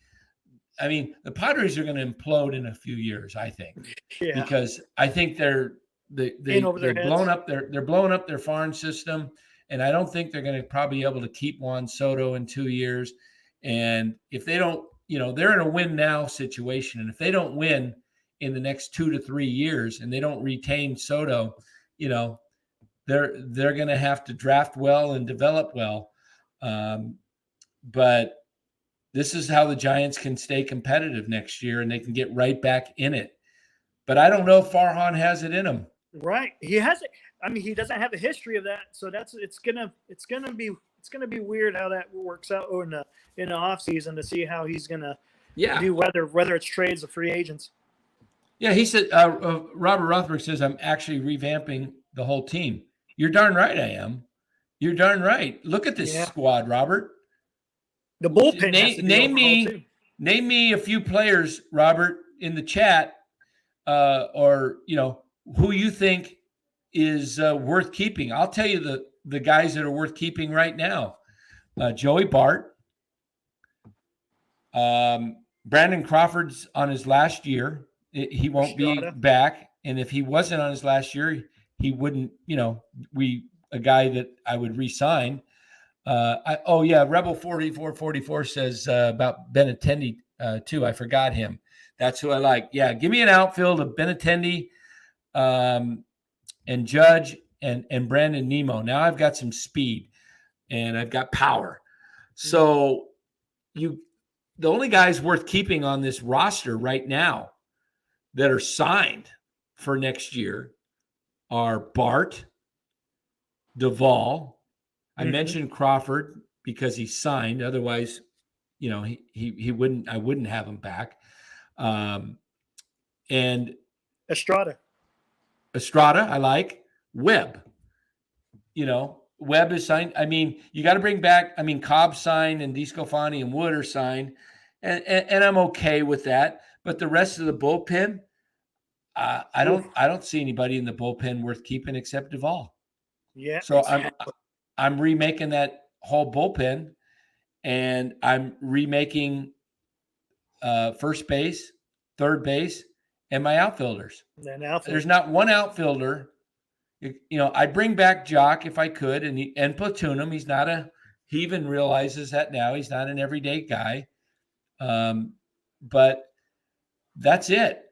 I mean, the Padres are going to implode in a few years, I think, because I think they're blowing up their farm system, and I don't think they're going to probably be able to keep Juan Soto in 2 years. And if they don't, they're in a win now situation, and if they don't win in the next 2 to 3 years, and they don't retain Soto, they're going to have to draft well and develop well. But this is how the Giants can stay competitive next year, and they can get right back in it. But I don't know if Farhan has it in him. Right, he has it. I mean, he doesn't have a history of that, so it's gonna be weird how that works out in the off season to see how he's gonna do whether it's trades or free agents. Yeah, he said. Robert Rothberg says I'm actually revamping the whole team. You're darn right, I am. You're darn right. Look at this squad, Robert. The bullpen. Name me a few players, Robert, in the chat, or who you think is worth keeping. I'll tell you the guys that are worth keeping right now. Joey Bart, Brandon Crawford's on his last year. He won't be back, and if he wasn't on his last year, he wouldn't. A guy that I would re-sign. Rebel 4444 says about Benintendi too. I forgot him. That's who I like. Yeah, give me an outfield of Benintendi, and Judge and Brandon Nemo. Now I've got some speed and I've got power. So the only guys worth keeping on this roster right now that are signed for next year are Bart, Duvall. I mentioned Crawford because he signed. Otherwise, he wouldn't. I wouldn't have him back. And Estrada, I like. Webb. Webb is signed. I mean, you got to bring back. I mean, Cobb signed and DeSclafani and Wood are signed, and I'm okay with that. But the rest of the bullpen, I don't see anybody in the bullpen worth keeping except Duvall. Yeah. So I'm remaking that whole bullpen, and I'm remaking first base, third base, and my outfielders. There's not one outfielder. I'd bring back Jock if I could and platoon him. He even realizes that now. He's not an everyday guy. But that's it.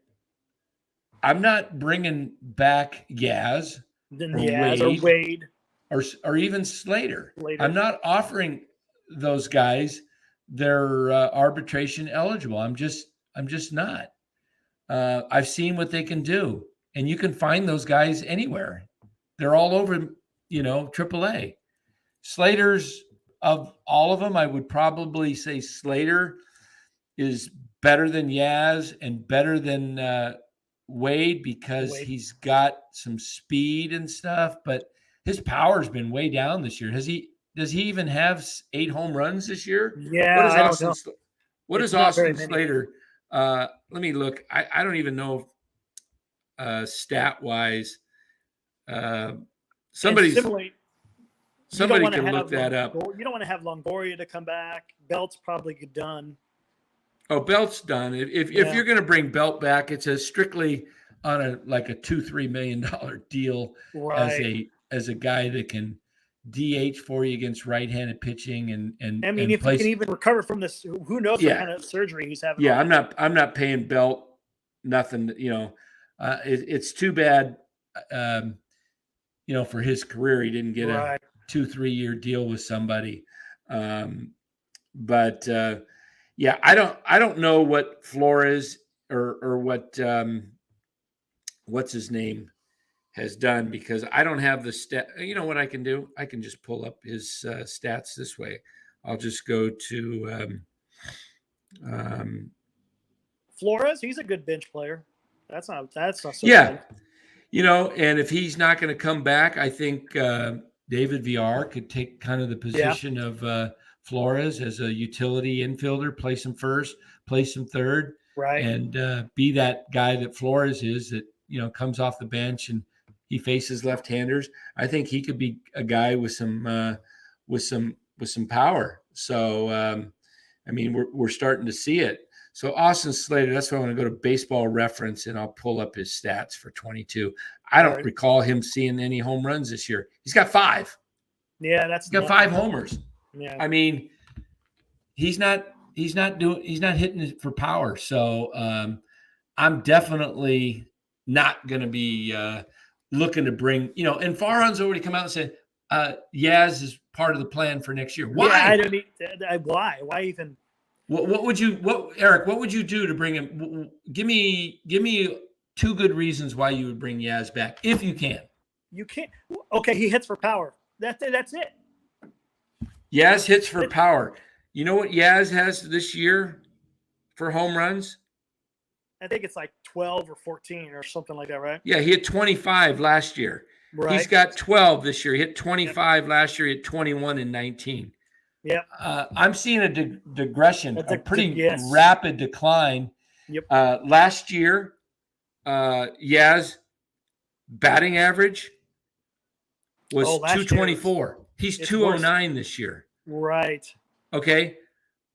I'm not bringing back Yaz or Wade or even Slater. I'm not offering those guys their arbitration eligible. I'm just not. I've seen what they can do, and you can find those guys anywhere. They're all over, AAA. Slater's, of all of them, I would probably say Slater is better than Yaz and better than Wade because he's got some speed and stuff, but his power's been way down this year. Does he even have 8 home runs this year? Yeah. What is Austin Slater? Let me look. I don't even know stat wise. Somebody can look that up. You don't want to have Longoria to come back. Belt's probably done. Oh, Belt's done. If you're going to bring Belt back, it's strictly on a $2-3 million deal as a guy that can DH for you against right-handed pitching and I mean, if he can even recover from this, who knows what kind of surgery he's having? Yeah, I'm not paying Belt nothing. It's too bad. For his career, he didn't get a 2-3 year deal with somebody. But I don't know what Flores or what what's his name has done because I don't have the stat. You know what I can do? I can just pull up his stats this way. I'll just go to Flores. He's a good bench player. That's not so bad. And if he's not going to come back, I think David Villar could take kind of the position of Flores as a utility infielder, play some first, play some third, and be that guy that Flores is that comes off the bench and he faces left-handers. I think he could be a guy with some power. So we're starting to see it. So Austin Slater, that's why I want to go to Baseball Reference and I'll pull up his stats for 22. I don't recall him seeing any home runs this year. He's got 5. Yeah, he's got 5 homers. Yeah. I mean, he's not hitting it for power. So I'm definitely not going to be looking to bring, and Farhan's already come out and said Yaz is part of the plan for next year. Why? Yeah, I don't need why even? Eric, what would you do to bring him? Give me 2 good reasons why you would bring Yaz back if you can. You can't. Okay, he hits for power. That's it. Yaz hits for power. You know what Yaz has this year for home runs? I think it's like 12 or 14 or something like that, right? Yeah, he hit 25 last year. Right. He's got 12 this year. He hit 25 last year. He hit 21 in 19. Yeah. I'm seeing a digression, a pretty rapid decline. Yep. Last year, Yaz batting average was 224. He's 209 this year. Right. Okay.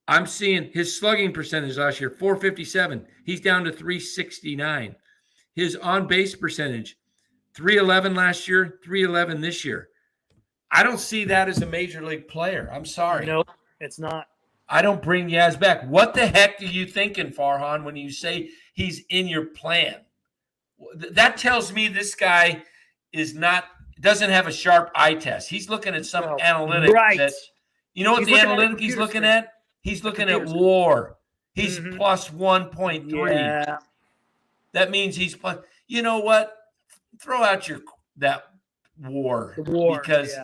I'm seeing his slugging percentage last year, 457. He's down to 369. His on-base percentage, 311 last year, 311 this year. I don't see that as a major league player. I'm sorry. No, it's not. I don't bring Yaz back. What the heck are you thinking, Farhan, when you say he's in your plan? That tells me this guy doesn't have a sharp eye test. He's looking at some analytic. Right. You know what the analytic he's looking at? He's looking at WAR. He's plus 1.3. Yeah. That means he's plus. You know what? Throw out that WAR. Because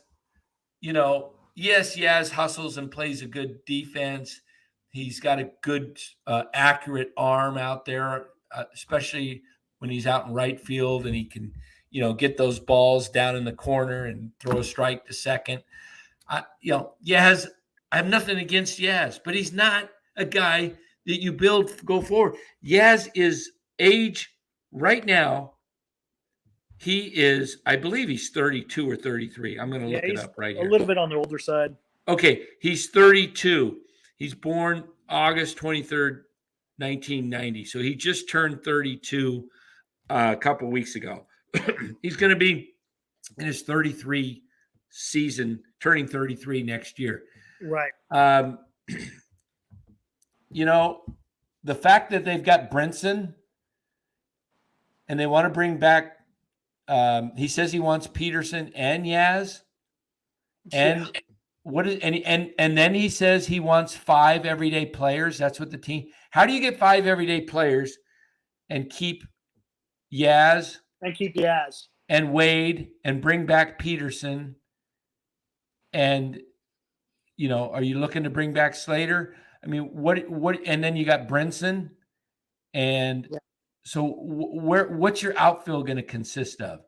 yes, Yaz hustles and plays a good defense. He's got a good, accurate arm out there, especially when he's out in right field and he can, get those balls down in the corner and throw a strike to second. Yaz, I have nothing against Yaz, but he's not a guy that you go forward. Yaz is age right now. He is, I believe he's 32 or 33. I'm going to look it up right here. A little bit on the older side. Okay, he's 32. He's born August 23rd, 1990. So he just turned 32 a couple weeks ago. He's going to be in his 33 season, turning 33 next year. Right. The fact that they've got Brinson and they want to bring back, he says he wants Peterson and Yaz. And and then he says he wants 5 everyday players. That's what the team. How do you get 5 everyday players and keep Yaz and Wade and bring back Peterson? And are you looking to bring back Slater? I mean, what? And then you got Brinson, and so what's your outfield going to consist of?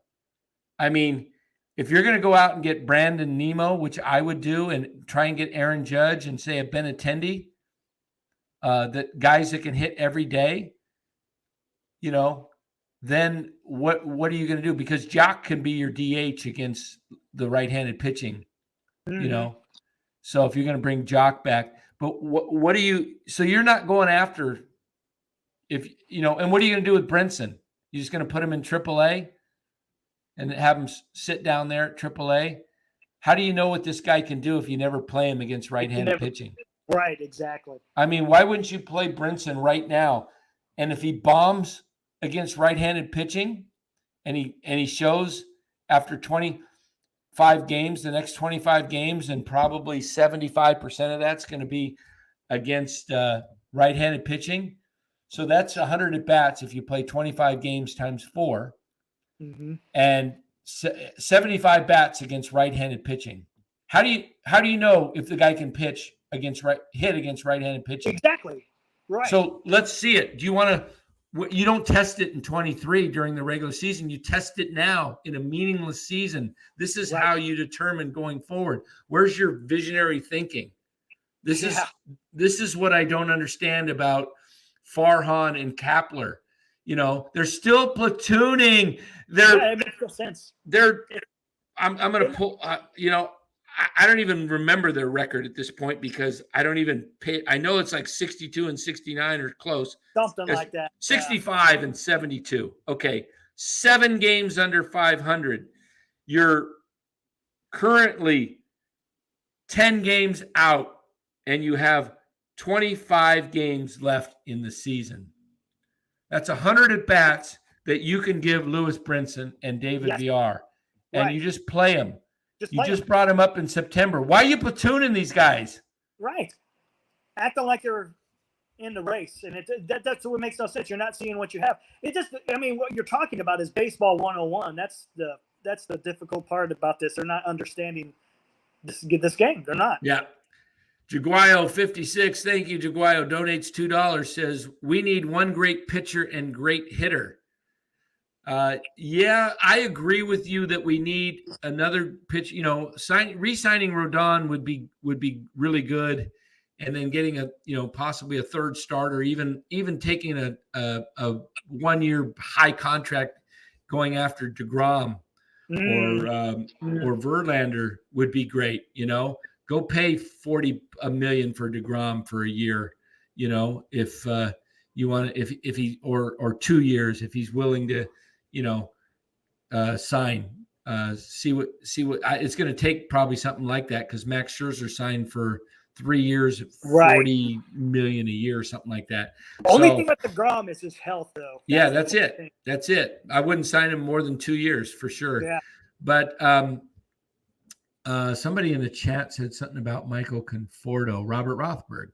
I mean, if you're going to go out and get Brandon Nemo, which I would do, and try and get Aaron Judge and say a Benintendi, that guys that can hit every day, then what are you going to do? Because Jock can be your DH against the right-handed pitching, So if you're going to bring Jock back, but what do you? So you're not going after, and what are you going to do with Brinson? You're just going to put him in AAA and have him sit down there at AAA? How do you know what this guy can do if you never play him against right-handed pitching? Right, exactly. I mean, why wouldn't you play Brinson right now? And if he bombs against right-handed pitching, and he shows after 25 games, the next 25 games, and probably 75% of that's going to be against right-handed pitching. So that's 100 at bats if you play 25 games times 4, and 75 bats against right-handed pitching. How do you know if the guy can hit against right-handed pitching? Exactly. Right. So let's see it. Do you want to? You don't test it in 23 during the regular season. You test it now in a meaningless season. This is how you determine going forward. Where's your visionary thinking? This is what I don't understand about Farhan and Kapler. They're still platooning. It makes no sense. I'm going to pull. I don't even remember their record at this point because I don't even pay. I know it's like 62 and 69 or close. Something like that. 65 and 72. Okay. 7 games under 500. You're currently 10 games out and you have 25 games left in the season. That's 100 at bats that you can give Lewis Brinson and David VR. And you just play them. You just brought him up in September. Why are you platooning these guys? Right. Acting like they're in the race. And that's what makes no sense. You're not seeing what you have. What you're talking about is baseball 101. That's the difficult part about this. They're not understanding this game. They're not. Yeah. Jaguayo 56. Thank you, Jaguayo. Donates $2. Says, we need one great pitcher and great hitter. I agree with you that we need another pitch. Re-signing Rodon would be really good, and then getting possibly a third starter, even taking a 1-year high contract, going after DeGrom or Verlander would be great. Go pay $40 million for DeGrom for a year. If you want, if he or 2 years, if he's willing to. Sign. See what it's going to take. Probably something like that because Max Scherzer signed for 3 years, $40 million a year, or something like that. Only thing with DeGrom is his health, though. That's it. That's it. I wouldn't sign him more than 2 years for sure. Yeah. But somebody in the chat said something about Michael Conforto, Robert Rothberg.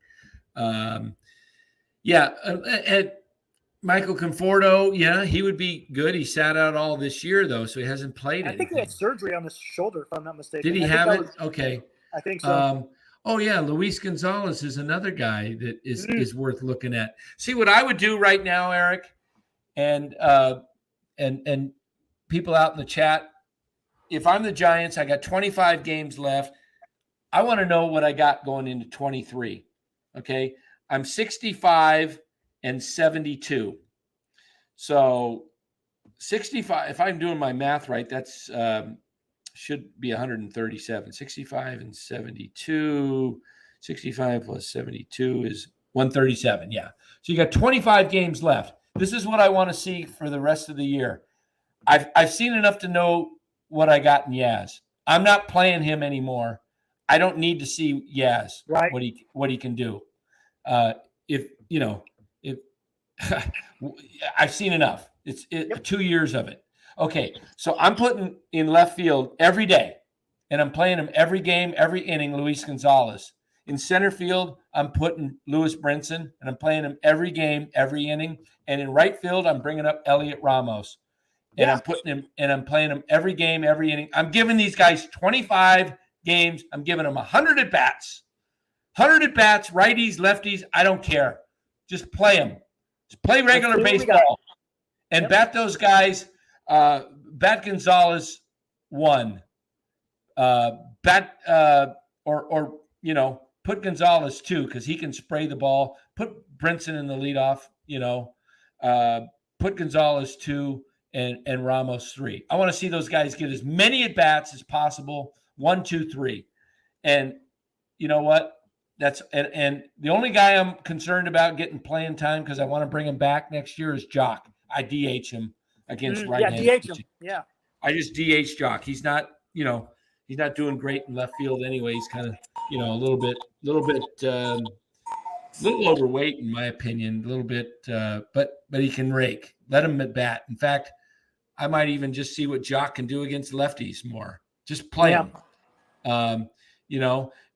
Michael Conforto, he would be good. He sat out all this year, though, so he hasn't played anything. I think he had surgery on his shoulder, if I'm not mistaken. Did he have it? Okay. I think so. Luis Gonzalez is another guy that is worth looking at. See, what I would do right now, Eric, and people out in the chat, if I'm the Giants, I got 25 games left. I want to know what I got going into 23. Okay? I'm 65 and 72. So 65, if I'm doing my math right, that's should be 137. 65 and 72. 65 plus 72 is 137, yeah. So you got 25 games left. This is what I want to see for the rest of the year. I've seen enough to know what I got in Yaz. I'm not playing him anymore. I don't need to see Yaz, Right. what he can do. If I've seen enough. It's 2 years of it. Okay, so I'm putting in left field every day, and I'm playing him every game, every inning, Luis Gonzalez. In center field, I'm putting Lewis Brinson, and I'm playing him every game, every inning. And in right field, I'm bringing up Elliot Ramos, and I'm putting him, and I'm playing him every game, every inning. I'm giving these guys 25 games. I'm giving them 100 at bats, righties, lefties. I don't care. Just play them. Just play regular baseball, and bat those guys. Bat Gonzalez 1. Put Gonzalez 2 because he can spray the ball. Put Brinson in the leadoff. Put Gonzalez 2 and Ramos 3. I want to see those guys get as many at bats as possible. 1, 2, 3, and you know what? And the only guy I'm concerned about getting playing time because I want to bring him back next year is Jock. I DH him against right-handed. Yeah, DH him. Yeah. I just DH Jock. He's not doing great in left field anyway. He's kind of, a little overweight in my opinion, a little bit, but he can rake. Let him at bat. In fact, I might even just see what Jock can do against lefties more. Just play him.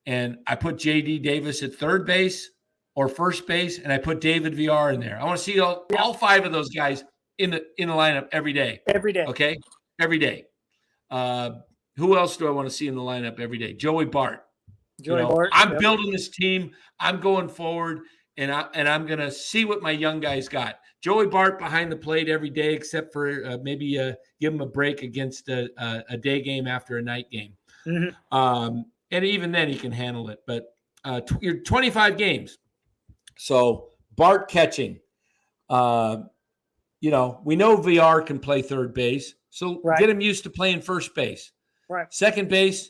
And I put J.D. Davis at third base or first base, and I put David VR in there. I want to see all 5 of those guys in the lineup every day. Every day. Okay? Every day. Who else do I want to see in the lineup every day? Joey Bart. Bart. I'm building this team. I'm going forward, and I'm going to see what my young guys got. Joey Bart behind the plate every day, except for maybe give him a break against a day game after a night game. Mm-hmm. And even then he can handle it. But you're 25 games. So Bart catching. We know VR can play third base. So get him used to playing first base. Right. Second base,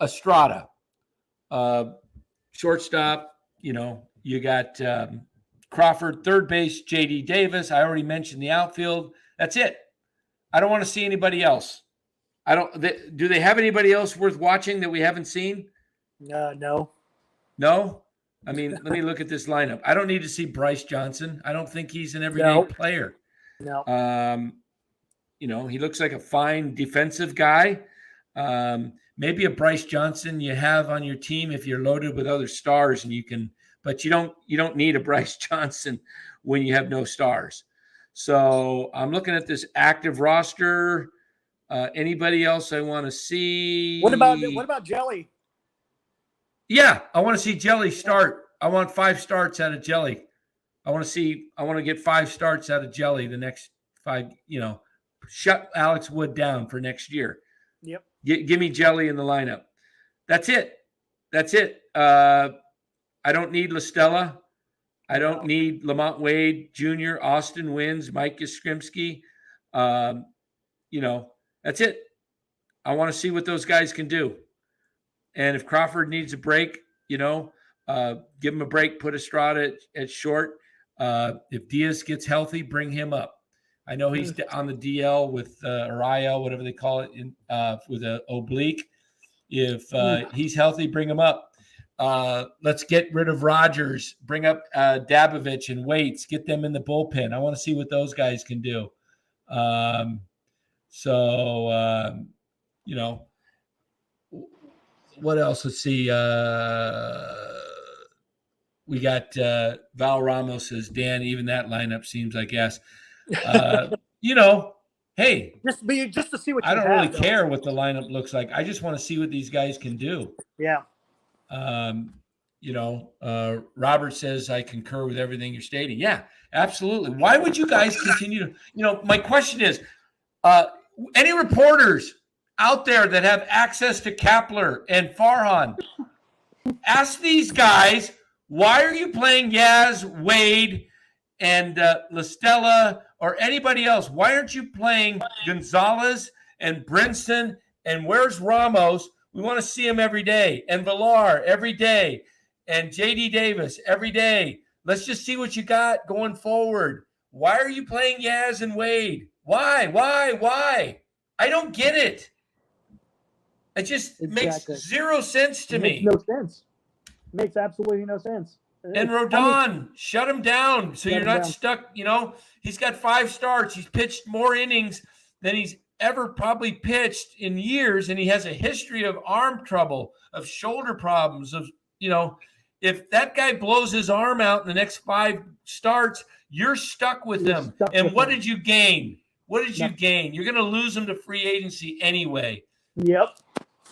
Estrada. Shortstop, you got Crawford. Third base, J.D. Davis. I already mentioned the outfield. That's it. I don't want to see anybody else. Do they have anybody else worth watching that we haven't seen? No. No? I mean, let me look at this lineup. I don't need to see Bryce Johnson. I don't think he's an everyday player. No. He looks like a fine defensive guy. Maybe a Bryce Johnson you have on your team if you're loaded with other stars but you don't need a Bryce Johnson when you have no stars. So I'm looking at this active roster. Anybody else I want to see? What about Jelly? Yeah, I want to see Jelly start. I want 5 starts out of Jelly. I want to get 5 starts out of Jelly the next 5, shut Alex Wood down for next year. Yep. Give me Jelly in the lineup. That's it. I don't need LaStella. I don't need Lamont Wade Jr., Austin Wynns, Mike Yastrzemski. That's it. I want to see what those guys can do. And if Crawford needs a break, give him a break, put Estrada at short. If Diaz gets healthy, bring him up. I know he's on the DL with Araya, whatever they call it, with an oblique. If he's healthy, bring him up. Let's get rid of Rogers. Bring up Dabovich and Waits. Get them in the bullpen. I want to see what those guys can do. What else? Let's see. We got Val Ramos as Dan. Even that lineup seems like yes. Hey, just to see what I don't really care what the lineup looks like. I just want to see what these guys can do. Yeah. Robert says I concur with everything you're stating. Yeah, absolutely. Why would you guys continue to? My question is, any reporters out there that have access to Kapler and Farhan, ask these guys, why are you playing Yaz, Wade, and LaStella or anybody else? Why aren't you playing Gonzalez and Brinson? And where's Ramos? We want to see him every day. And Villar every day. And JD Davis, every day, let's just see what you got going forward. Why are you playing Yaz and Wade? Why? I don't get it. It just makes zero sense to me. Makes no sense. Makes absolutely no sense. And Rodon, shut him down so you're not stuck. He's got 5 starts. He's pitched more innings than he's ever probably pitched in years, and he has a history of arm trouble, of shoulder problems, if that guy blows his arm out in the next 5 starts, you're stuck with him. And what did you gain? What did you gain? You're going to lose him to free agency anyway. Yep.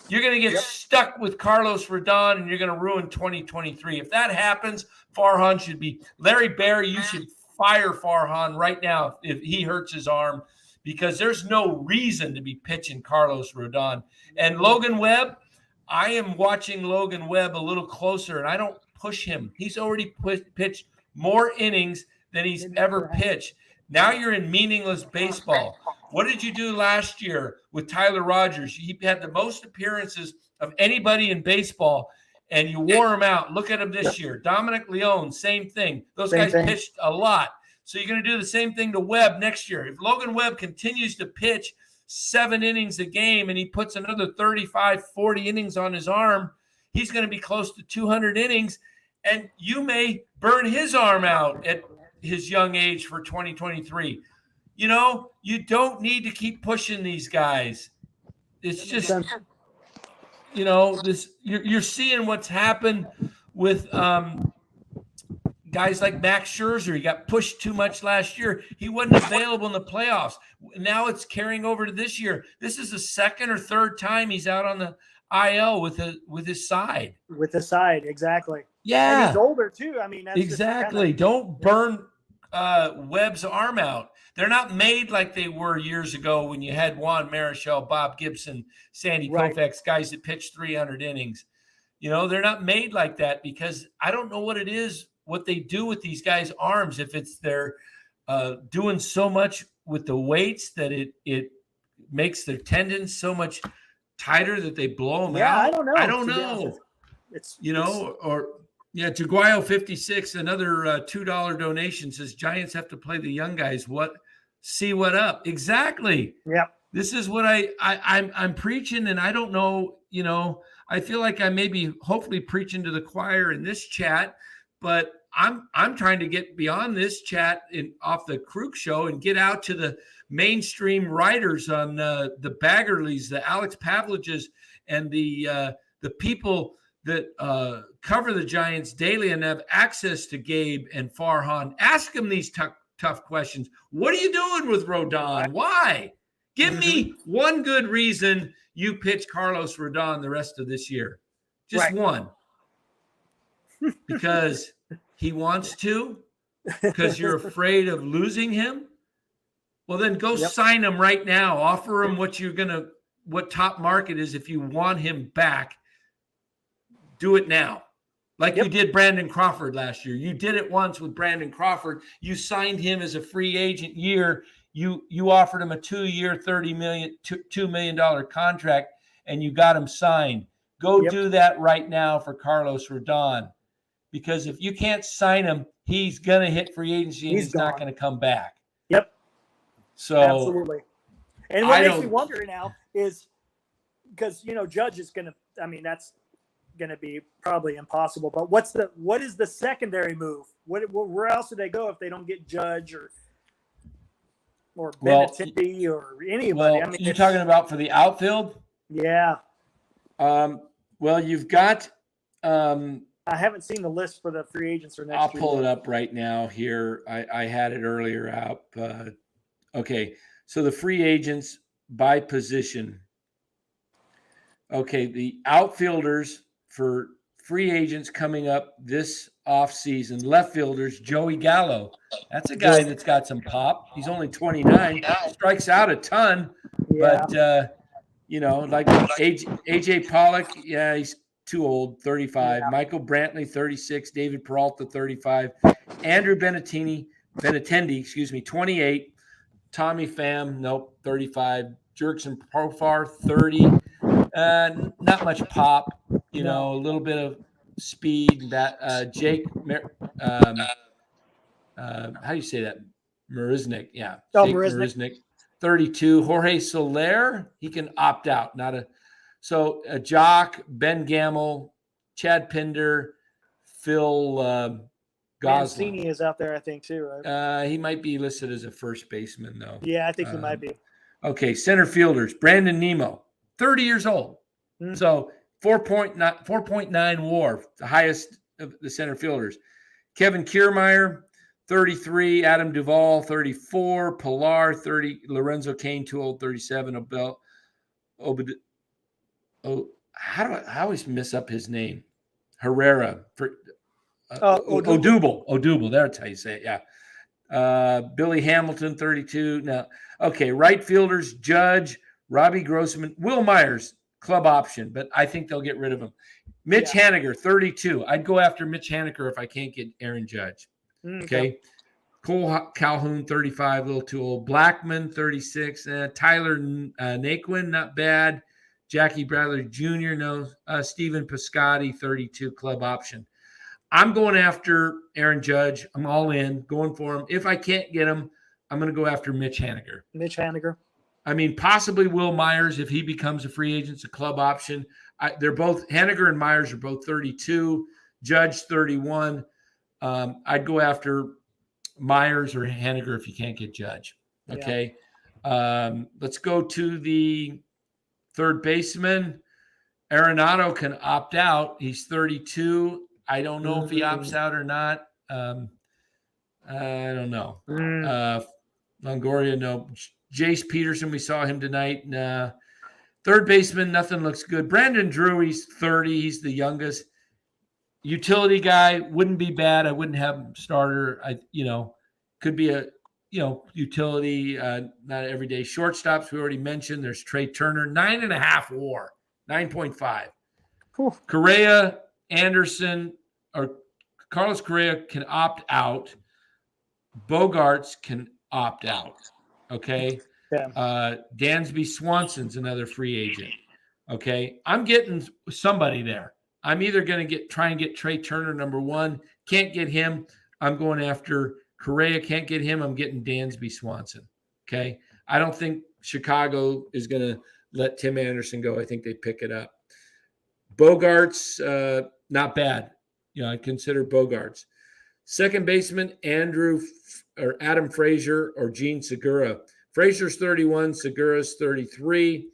You're going to get stuck with Carlos Rodon, and you're going to ruin 2023. If that happens, Farhan should be – Larry Barry, you should fire Farhan right now if he hurts his arm, because there's no reason to be pitching Carlos Rodon. And Logan Webb, I am watching Logan Webb a little closer, and I don't push him. He's already pitched more innings than he's ever pitched. Now you're in meaningless baseball. What did you do last year with Tyler Rogers? He had the most appearances of anybody in baseball, and you wore him out. Look at him this year. Dominic Leone, same thing. Those guys pitched a lot. So you're going to do the same thing to Webb next year. If Logan Webb continues to pitch 7 innings a game and he puts another 35, 40 innings on his arm, he's going to be close to 200 innings, and you may burn his arm out at his young age for 2023. You don't need to keep pushing these guys. It's just, this you're seeing what's happened with guys like Max Scherzer. He got pushed too much last year. He wasn't available in the playoffs. Now it's carrying over to this year. This is the 2nd or 3rd time he's out on the IL with his side. With the side, exactly. Yeah. And he's older too. I mean, that's exactly. Don't burn Webb's arm out. They're not made like they were years ago when you had Juan Marichal, Bob Gibson, Sandy Koufax, guys that pitched 300 innings. They're not made like that, because I don't know what it is, what they do with these guys' arms. If it's they're doing so much with the weights that it makes their tendons so much tighter that they blow them out. I don't know. Jaguayo 56, another $2 donation, says Giants have to play the young guys. See what up? Exactly. Yep. This is what I'm preaching, and I don't know. I feel like I may be hopefully preaching to the choir in this chat, but I'm trying to get beyond this chat off the Kruk show and get out to the mainstream writers on the Baggerleys, the Alex Pavliches, and the people that cover the Giants daily and have access to Gabe and Farhan. Ask them these tough questions. What are you doing with Rodon? Why? Give me one good reason you pitch Carlos Rodon the rest of this year. Just one. Because he wants to? Because you're afraid of losing him? Well, then go sign him right now. Offer him what top market is if you want him back. Do it now. Like you did Brandon Crawford last year. You did it once with Brandon Crawford. You signed him as a free agent year. You offered him a 2-year, $2 million contract, and you got him signed. Go do that right now for Carlos Rodon. Because if you can't sign him, he's going to hit free agency and he's not going to come back. Yep. So absolutely. And what makes me wonder now is because, Judge is going to, that's going to be probably impossible. But what is the secondary move? Where else do they go if they don't get Judge or Benintendi or anybody? Well, you're talking about for the outfield? Yeah. Well, you've got I haven't seen the list for the free agents for next year. I'll pull it up right now here. I had it earlier up. Okay, so the free agents by position. Okay, the outfielders for free agents coming up this offseason. Left fielders, Joey Gallo. That's a guy that's got some pop. He's only 29, strikes out a ton, but like AJ Pollock, he's too old, 35. Yeah. Michael Brantley, 36. David Peralta, 35. Andrew Benintendi, 28. Tommy Pham, 35. Jurickson Profar, 30. Not much pop, a little bit of speed. That Jake, how do you say that? Marisnik, yeah. Oh, Jake Marisnik. 32. Jorge Soler, he can opt out. So Jock, Ben Gamble, Chad Pinder, Phil Gosling. Mancini is out there, I think, too, right? He might be listed as a first baseman, though. Yeah, I think he might be. Okay, center fielders. Brandon Nemo, 30 years old. So 4.9 WAR, the highest of the center fielders. Kevin Kiermaier, 33. Adam Duvall, 34. Pilar, 30. Lorenzo Cain, too old, 37. I always mess up his name. Herrera. Odubel. That's how you say it, yeah. Billy Hamilton, 32. Now, okay, right fielders, Judge, Robbie Grossman, Will Myers, club option, but I think they'll get rid of him. Mitch Haniger, 32. I'd go after Mitch Haniger if I can't get Aaron Judge. Okay. Cole Calhoun, 35, a little too old. Blackman, 36. Tyler Naquin, not bad. Jackie Bradley Jr., no. Stephen Piscotty, 32, club option. I'm going after Aaron Judge. I'm all in, going for him. If I can't get him, I'm going to go after Mitch Haniger. I mean, possibly Will Myers if he becomes a free agent. It's a club option. They're both, Haniger and Myers are both 32. Judge, 31. I'd go after Myers or Haniger if you can't get Judge. Okay. Yeah. Let's go to the third baseman. Arenado can opt out. He's 32. I don't know if he opts out or not. I don't know. Longoria, no. Jace Peterson, we saw him tonight. Third baseman, nothing looks good. Brandon Drew, he's 30. He's the youngest. Utility guy, wouldn't be bad. I wouldn't have him starter. Could be a, utility, not every day. Shortstops, we already mentioned. There's Trey Turner, 9.5 WAR, 9.5. Correa, Anderson, or Carlos Correa can opt out. Bogarts can opt out. Okay. Yeah. Dansby Swanson's another free agent. Okay. I'm getting somebody there. I'm either going to try and get Trey Turner, number one. Can't get him. I'm going after Correa. Can't get him. I'm getting Dansby Swanson. Okay. I don't think Chicago is going to let Tim Anderson go. I think they pick it up. Bogarts, not bad. I consider Bogarts. Second baseman, Adam Frazier or Gene Segura. Frazier's 31, Segura's 33.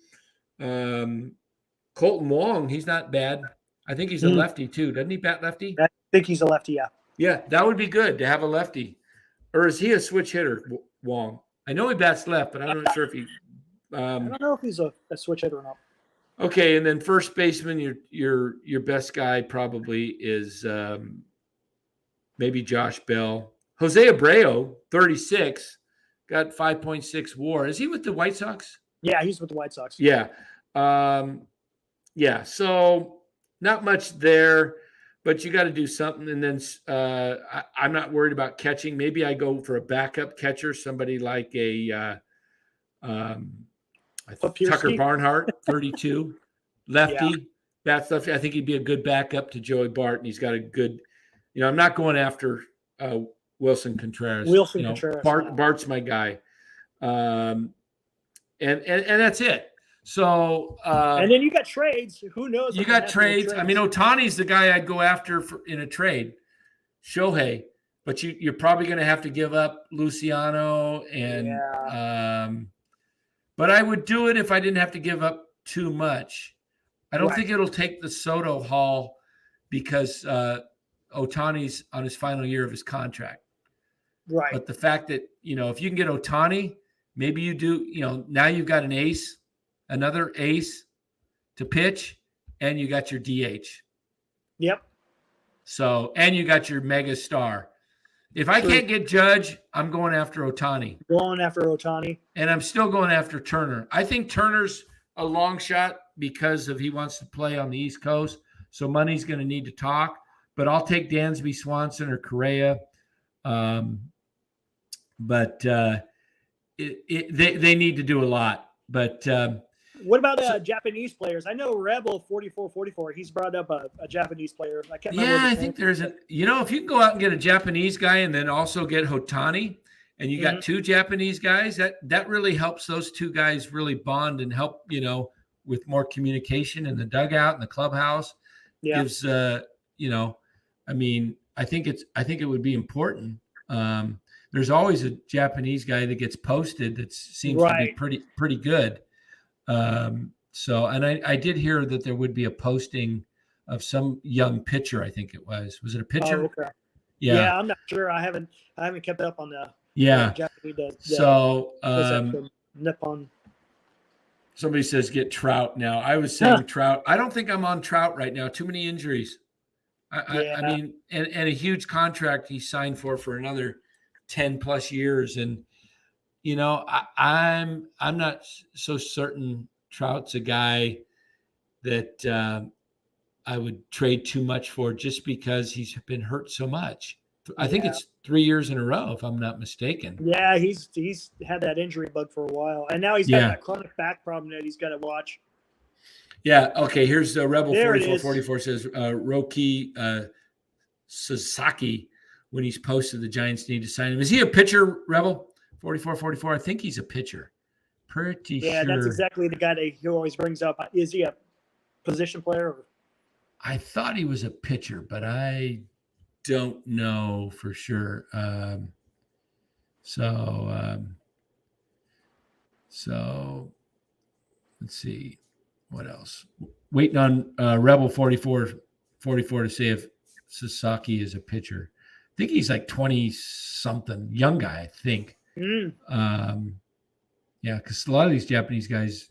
Colton Wong, he's not bad. I think he's a lefty too. Doesn't he bat lefty? I think he's a lefty, yeah. Yeah, that would be good to have a lefty. Or is he a switch hitter, Wong? I know he bats left, but I'm not sure if he I don't know if he's a switch hitter or not. Okay, and then first baseman, your best guy probably is maybe Josh Bell. Jose Abreu, 36, got 5.6 WAR. Is he with the White Sox? Yeah, he's with the White Sox. Yeah. So not much there, but you got to do something. And then I'm not worried about catching. Maybe I go for a backup catcher, somebody like a Tucker Barnhart, 32, lefty, bats lefty. I think he'd be a good backup to Joey Bart, and he's got a good, I'm not going after Wilson Contreras. Bart's my guy. And that's it. So and then you got trades. Who knows? You got trades. I mean, Ohtani's the guy I'd go after in a trade. Shohei, but you're probably going to have to give up Luciano and but I would do it if I didn't have to give up too much. I don't think it'll take the Soto haul because Ohtani's on his final year of his contract. Right. But the fact that, if you can get Ohtani, maybe you do, now you've got an ace, another ace to pitch, and you got your DH. Yep. So, and you got your mega star. If I can't get Judge, I'm going after Ohtani. And I'm still going after Turner. I think Turner's a long shot because he wants to play on the East Coast. So money's going to need to talk. But I'll take Dansby Swanson or Correa. But they need to do a lot. But What about Japanese players? I know Rebel 4444. He's brought up a Japanese player. I can't remember. Yeah, I think there's if you can go out and get a Japanese guy and then also get Hotani, and you got two Japanese guys, that really helps those two guys really bond and help, with more communication in the dugout and the clubhouse. Yeah. Gives, I think it would be important. There's always a Japanese guy that gets posted that seems to be pretty good. So, and I did hear that there would be a posting of some young pitcher. I think it was it a pitcher? Oh, okay. Yeah. I'm not sure. I haven't kept up on the Japanese. So, Nippon. Somebody says get Trout now. I was saying Trout. I don't think I'm on Trout right now. Too many injuries. I mean, and a huge contract he signed for another 10 plus years. And, I'm not so certain Trout's a guy that I would trade too much for just because he's been hurt so much. I think it's 3 years in a row, if I'm not mistaken. Yeah, he's had that injury bug for a while. And now he's got that chronic back problem that he's got to watch. Yeah. Okay. Here's Rebel 4444 says Roki Sasaki, when he's posted, the Giants need to sign him. Is he a pitcher, Rebel 4444? I think he's a pitcher. Pretty sure. Yeah, that's exactly the guy that he always brings up. Is he a position player? I thought he was a pitcher, but I don't know for sure. So let's see. What else? Waiting on Rebel 4444 to see if Sasaki is a pitcher. I think he's like 20-something, young guy, I think. Yeah, because a lot of these Japanese guys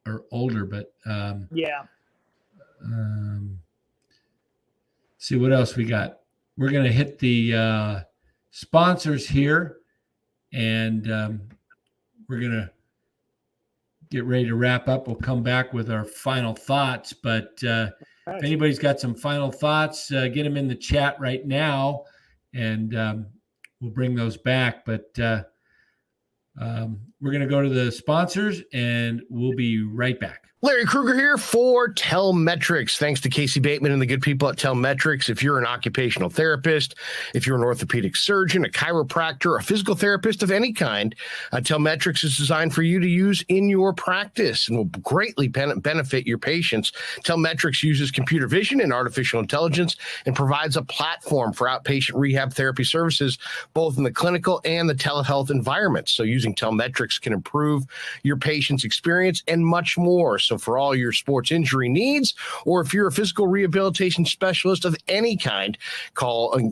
are older, but see what else we got. We're going to hit the sponsors here, and we're going to get ready to wrap up. We'll come back with our final thoughts, but if anybody's got some final thoughts, get them in the chat right now, and we'll bring those back. But we're going to go to the sponsors, and we'll be right back. Larry Kruger here for Telmetrics. Thanks to Casey Bateman and the good people at Telmetrics. If you're an occupational therapist, if you're an orthopedic surgeon, a chiropractor, a physical therapist of any kind, Telmetrics is designed for you to use in your practice and will greatly benefit your patients. Telmetrics uses computer vision and artificial intelligence and provides a platform for outpatient rehab therapy services, both in the clinical and the telehealth environments. So using Telmetrics can improve your patient's experience and much more. So for all your sports injury needs, or if you're a physical rehabilitation specialist of any kind,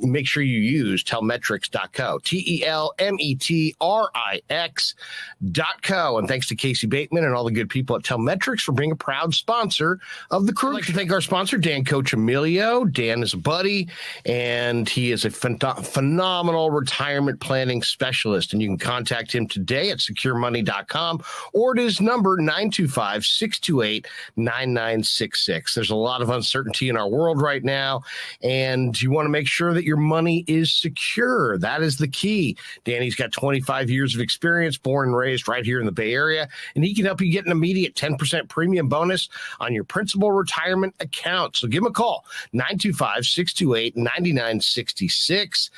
make sure you use telmetrics.co, TELMETRIX.co. And thanks to Casey Bateman and all the good people at Telmetrics for being a proud sponsor of the crew. I'd like to thank our sponsor, Dan Coach Emilio. Dan is a buddy, and he is a phenomenal retirement planning specialist. And you can contact him today at securemoney.com or at his number 925-628-9966. There's a lot of uncertainty in our world right now, and you want to make sure that your money is secure. That is the key. Danny's got 25 years of experience, born and raised right here in the Bay Area, and he can help you get an immediate 10% premium bonus on your principal retirement account. So give him a call, 925-628-9966.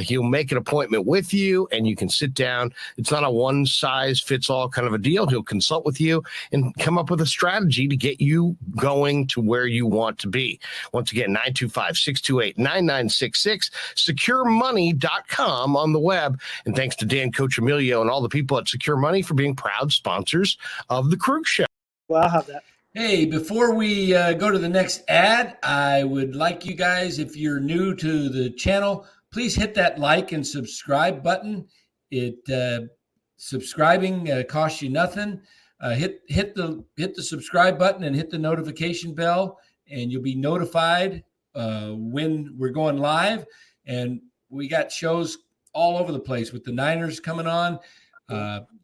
He'll make an appointment with you, and you can sit down. It's not a one-size-fits-all kind of a deal. He'll consult with you and come up with a strategy to get you going to where you want to be. Once again, 925-628-9966, securemoney.com on the web. And thanks to Dan Coach Emilio and all the people at Secure Money for being proud sponsors of the Krug Show. Well, I'll have that. Hey, before we go to the next ad, I would like you guys, if you're new to the channel, please hit that like and subscribe button. Subscribing costs you nothing. Hit the subscribe button and hit the notification bell, and you'll be notified when we're going live. And we got shows all over the place with the Niners coming on.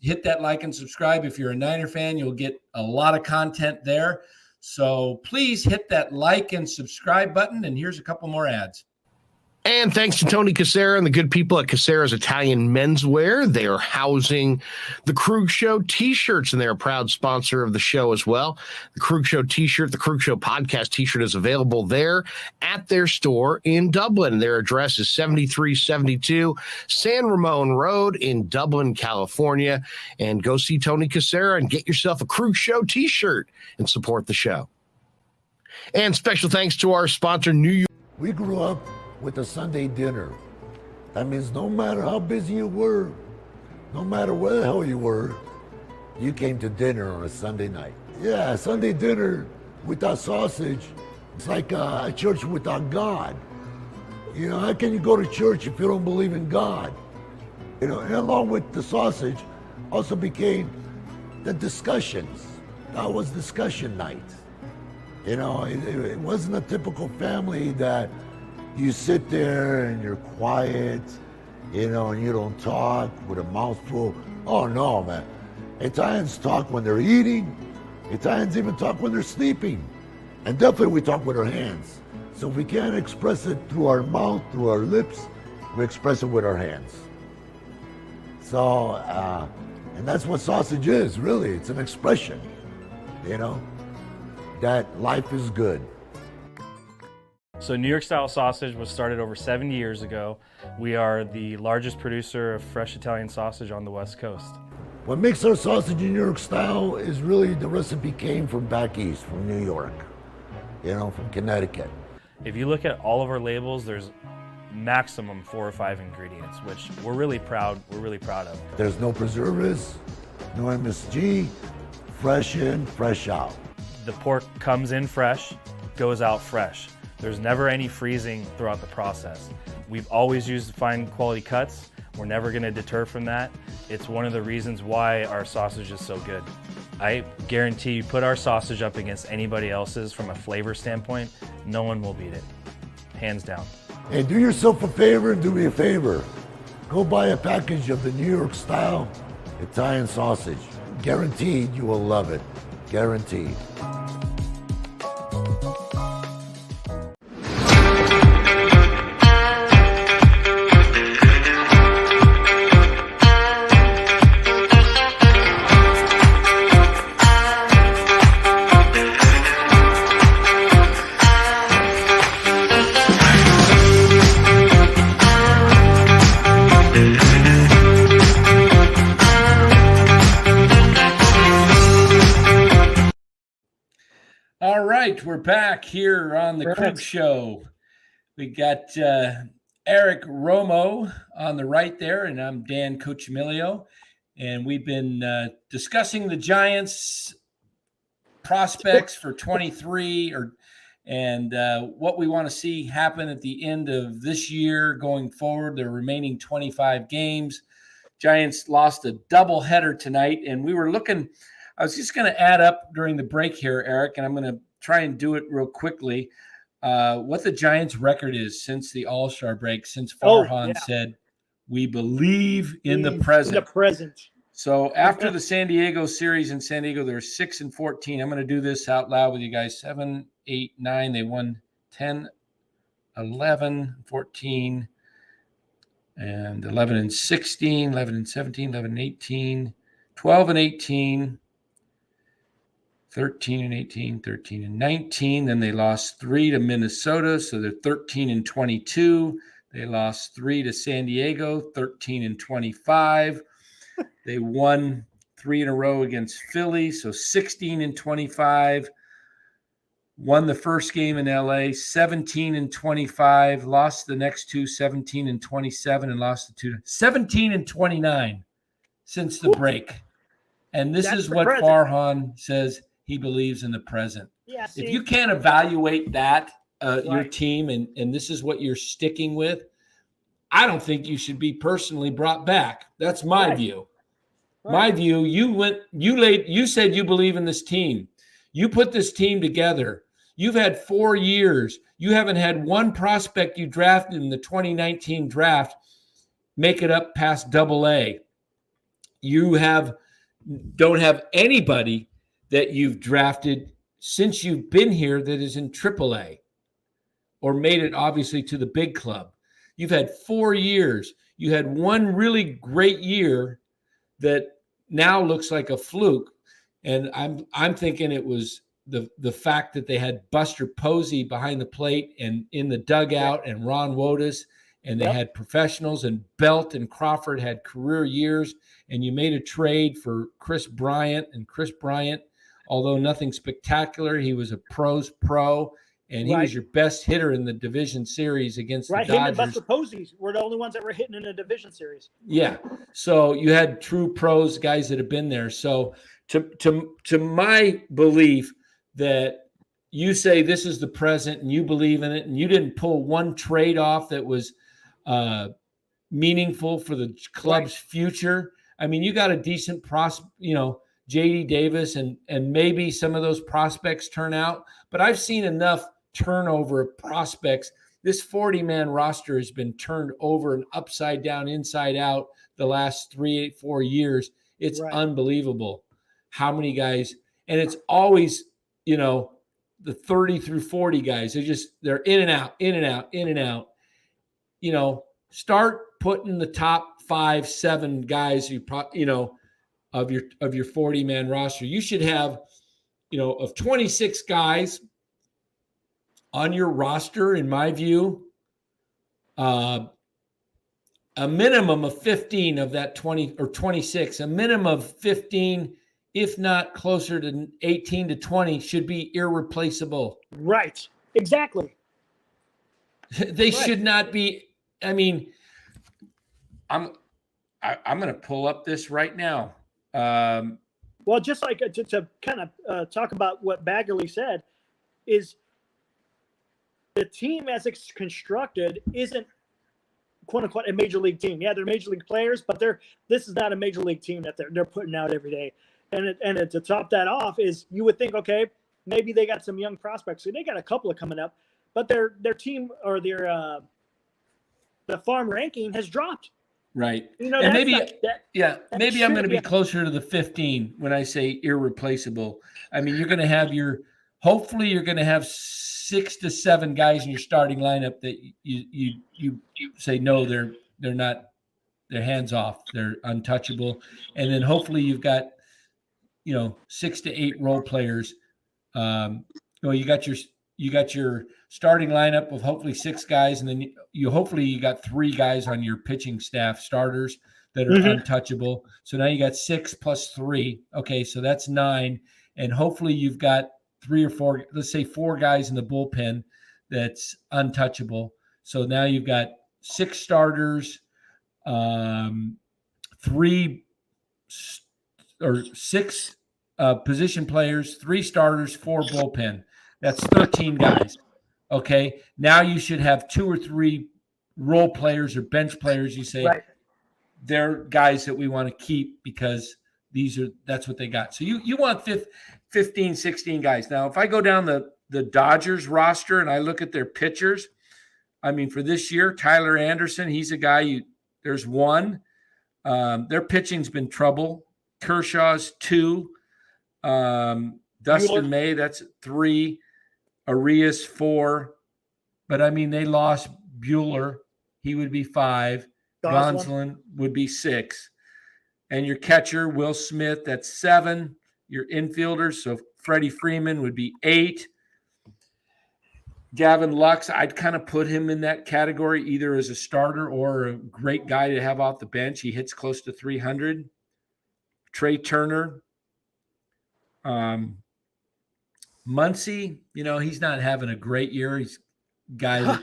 Hit that like and subscribe. If you're a Niner fan, you'll get a lot of content there. So please hit that like and subscribe button. And here's a couple more ads. And thanks to Tony Casera and the good people at Casera's Italian Menswear. They are housing the Krug Show t-shirts, and they're a proud sponsor of the show as well. The Krug Show t-shirt, the Krug Show podcast t-shirt is available there at their store in Dublin. Their address is 7372 San Ramon Road in Dublin, California. And go see Tony Casera and get yourself a Krug Show t-shirt and support the show. And special thanks to our sponsor, New York. We grew up with a Sunday dinner. That means no matter how busy you were, no matter where the hell you were, you came to dinner on a Sunday night. Yeah, Sunday dinner without sausage, it's like a church without God. You know, how can you go to church if you don't believe in God? You know, and along with the sausage also became the discussions. That was discussion night. You know, it wasn't a typical family that you sit there and you're quiet, you know, and you don't talk with a mouthful. Oh no, man. Italians talk when they're eating. Italians even talk when they're sleeping. And definitely we talk with our hands. So if we can't express it through our mouth, through our lips, we express it with our hands. So, and that's what sausage is, really. It's an expression, you know, that life is good. So New York style sausage was started over 70 years ago. We are the largest producer of fresh Italian sausage on the West Coast. What makes our sausage in New York style is really the recipe came from back east, from New York, you know, from Connecticut. If you look at all of our labels, there's maximum 4 or 5 ingredients, which we're really proud of. There's no preservatives, no MSG, fresh in, fresh out. The pork comes in fresh, goes out fresh. There's never any freezing throughout the process. We've always used fine quality cuts. We're never gonna deter from that. It's one of the reasons why our sausage is so good. I guarantee you put our sausage up against anybody else's from a flavor standpoint, no one will beat it, hands down. Hey, do yourself a favor and do me a favor. Go buy a package of the New York style Italian sausage. Guaranteed you will love it, guaranteed. All right, we're back here on the Krug Show. We got Eric Romo on the right there, and I'm Dan Cochimilio. And we've been discussing the Giants prospects for 23 and what we want to see happen at the end of this year going forward, the remaining 25 games. Giants lost a doubleheader tonight, and we were looking – I was just going to add up during the break here, Eric, and I'm going to try and do it real quickly, what the Giants' record is since the All-Star break, since Farhan said, we believe in the present. In the present. So after the San Diego series in San Diego, they're 6-14. I'm going to do this out loud with you guys. 7, 8, 9. They won 10, 11, 14, and 11-16, 11-17, 11-18, 12-18. 13-18, 13-19. Then they lost 3 to Minnesota, so they're 13-22. They lost 3 to San Diego, 13-25. They won 3 in a row against Philly, so 16-25. Won the first game in LA, 17-25. Lost the next two, 17-27, and lost the 2, 17-29 since the break. And this is what present. Farhan says. He believes in the present. Yeah, if you can't evaluate that, your team, and this is what you're sticking with, I don't think you should be personally brought back. That's my view. Right. My view, you said you believe in this team. You put this team together. You've had 4 years. You haven't had one prospect you drafted in the 2019 draft make it up past AA. You don't have anybody that you've drafted since you've been here that is in AAA or made it obviously to the big club. You've had 4 years. You had one really great year that now looks like a fluke. And I'm thinking it was the fact that they had Buster Posey behind the plate and in the dugout and Ron Wotus, and they had professionals, and Belt and Crawford had career years, and you made a trade for Chris Bryant, and Chris Bryant, although nothing spectacular, he was a pro's pro, and he was your best hitter in the division series against the Dodgers. Him and Buster Posey were the only ones that were hitting in a division series. Yeah. So you had true pros, guys that have been there. So to my belief that you say this is the present and you believe in it, and you didn't pull one trade off that was meaningful for the club's future. I mean, you got a decent J.D. Davis, and maybe some of those prospects turn out, but I've seen enough turnover of prospects. This 40-man roster has been turned over and upside down, inside out the last 4 years. It's unbelievable how many guys, and it's always, the 30 through 40 guys. They're in and out, in and out, in and out. Start putting the top 5, 7 guys of your 40-man roster. You should have, of 26 guys on your roster, in my view, a minimum of 15 of that 20 or 26, a minimum of 15, if not closer to 18 to 20, should be irreplaceable. Right. Exactly. They should not be. I mean, I'm going to pull up this right now. Well, just like to kind of talk about what Baggerly said, is the team as it's constructed isn't quote unquote a major league team. Yeah, they're major league players, but this is not a major league team that they're putting out every day. And to top that off is, you would think, okay, maybe they got some young prospects. So they got a couple of coming up, but their team or the farm ranking has dropped. Right. And maybe I'm going to be closer to the 15 when I say irreplaceable. I mean, you're going to have hopefully you're going to have 6 to 7 guys in your starting lineup that you say, no, they're not, they're hands off, they're untouchable. And then hopefully you've got, 6 to 8 role players. You got your starting lineup of hopefully 6 guys, and then you got 3 guys on your pitching staff, starters, that are untouchable. So now you got 6 plus 3. Okay, so that's 9, and hopefully you've got 3 or 4, let's say 4 guys in the bullpen that's untouchable. So now you've got 6 starters, 3 or 6 position players, 3 starters, 4 bullpen. That's 13 guys. Okay. Now you should have 2 or 3 role players or bench players. You say they're guys that we want to keep because that's what they got. So you want 15, 16 guys. Now, if I go down the Dodgers roster and I look at their pitchers, I mean, for this year, Tyler Anderson, he's a guy there's 1. Their pitching's been trouble. Kershaw's 2. Dustin May, that's 3. Arias 4. But I mean, they lost Bueller. He would be 5. Gonzalez would be 6. And your catcher, Will Schmidt, that's 7. Your infielders, so Freddie Freeman would be 8. Gavin Lux, I'd kind of put him in that category, either as a starter or a great guy to have off the bench. He hits close to 300. Trey Turner. Muncy, he's not having a great year. He's a guy that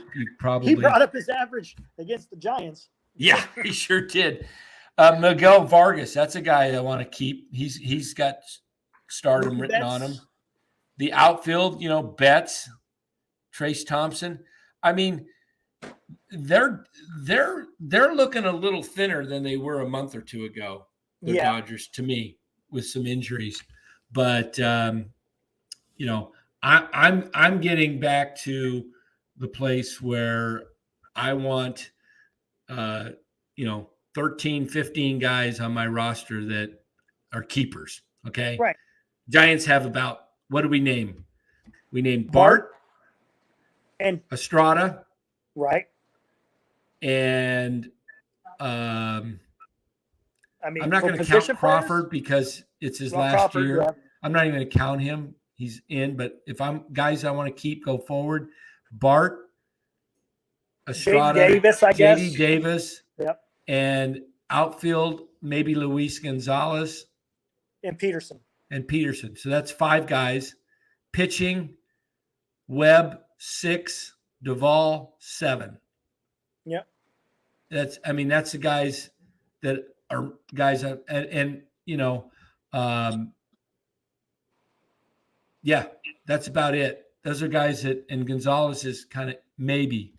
he brought up his average against the Giants. Yeah, he sure did. Miguel Vargas, that's a guy I want to keep. He's got stardom written on him. The outfield, Betts, Trace Thompson. I mean, they're looking a little thinner than they were a month or 2 ago. The Dodgers, to me, with some injuries. But I'm getting back to the place where I want 13, 15 guys on my roster that are keepers. Okay. Right. Giants have about, what do we name? We named Bart and Estrada. Right. And I mean, I'm not for going to count position Crawford players? because it's his Well, last Crawford, year. yeah. I'm not even going to count him. He's in. But if I'm guys I want to keep go forward, Bart, Estrada, Davis, I guess. JD Davis, Yep. and outfield, maybe Luis Gonzalez And Peterson. and Peterson. So that's 5 guys. Pitching, Webb, 6, Duvall, 7. Yep. That's the guys that are guys and yeah, that's about it. Those are guys that, and Gonzalez is kind of maybe,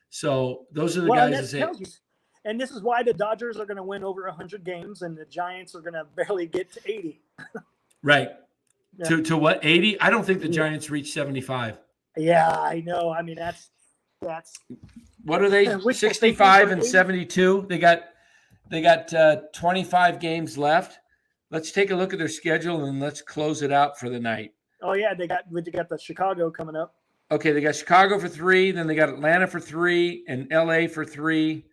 so those are the guys that say. And this is why the Dodgers are going to win over 100 games and the Giants are going to barely get to 80. Right. Yeah. To what, 80? I don't think the Giants reach 75. Yeah, I know. I mean, that's what are they? 65 and 72. They got 25 games left. Let's take a look at their schedule and let's close it out for the night. Oh yeah, they got the Chicago coming up. Okay, they got Chicago for 3, then they got Atlanta for 3 and LA for 3.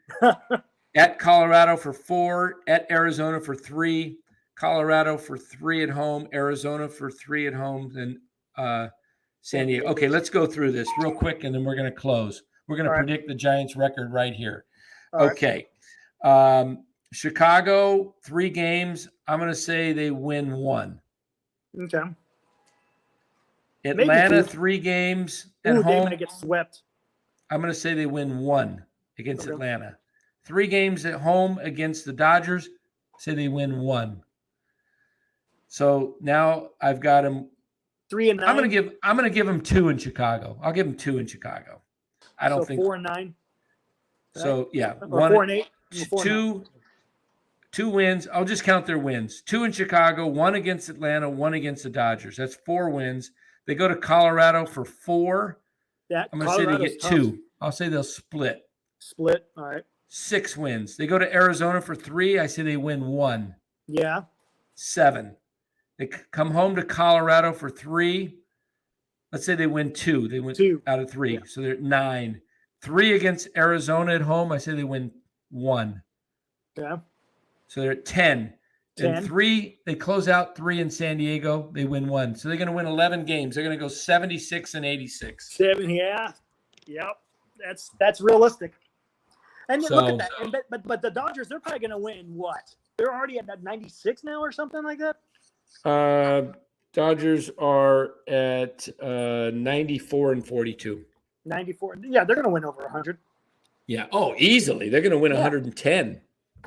At Colorado for 4, at Arizona for 3, Colorado for 3 at home, Arizona for 3 at home, and San Diego. Okay, let's go through this real quick and then we're going to close. We're going to predict the Giants record right here. Okay. Chicago, 3 games. I'm going to say they win 1. Okay. Atlanta, 3 games at home. They're going to get swept. I'm going to say they win 1 against Atlanta. 3 games at home against the Dodgers. Say they win 1. So now I've got them 3 and 9. I'm going to give them 2 in Chicago. I'll give them 2 in Chicago. I don't think 4 and 9. So yeah, or 4 and 8. 2 wins. I'll just count their wins. 2 in Chicago, 1 against Atlanta, 1 against the Dodgers. That's 4 wins. They go to Colorado for 4. I'm going to say they get 2. I'll say they'll split. Split. All right. 6 wins. They go to Arizona for 3. I say they win 1. Yeah. 7. They come home to Colorado for 3. Let's say they win 2. They win 2 out of 3. Yeah. So they're 9. 3 against Arizona at home. I say they win 1. Yeah. So they're at 10. 10. And 3, they close out 3 in San Diego. They win 1. So they're going to win 11 games. They're going to go 76 and 86. 7. Yeah. Yep. That's realistic. And look at that. And, but the Dodgers, they're probably going to win what? They're already at that 96 now or something like that? Dodgers are at 94 and 42. 94. Yeah, they're going to win over 100. Yeah. Oh, easily. They're going to win 110.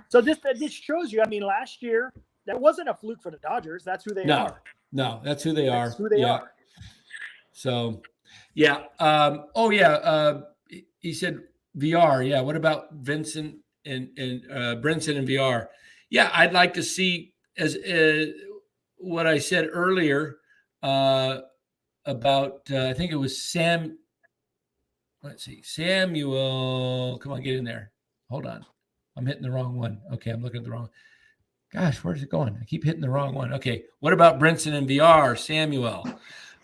So this shows you, I mean, last year, that wasn't a fluke for the Dodgers. That's who they are. No, that's who they are. That's who they are. So, yeah. He said VR. Yeah. What about Vincent and Brinson and VR? Yeah, I'd like to see as what I said earlier about I think it was Sam. Let's see, Samuel. Come on, get in there. Hold on, I'm hitting the wrong one. Okay, I'm looking at the wrong. Gosh, where's it going? I keep hitting the wrong one. Okay, what about Brinson and VR? Samuel.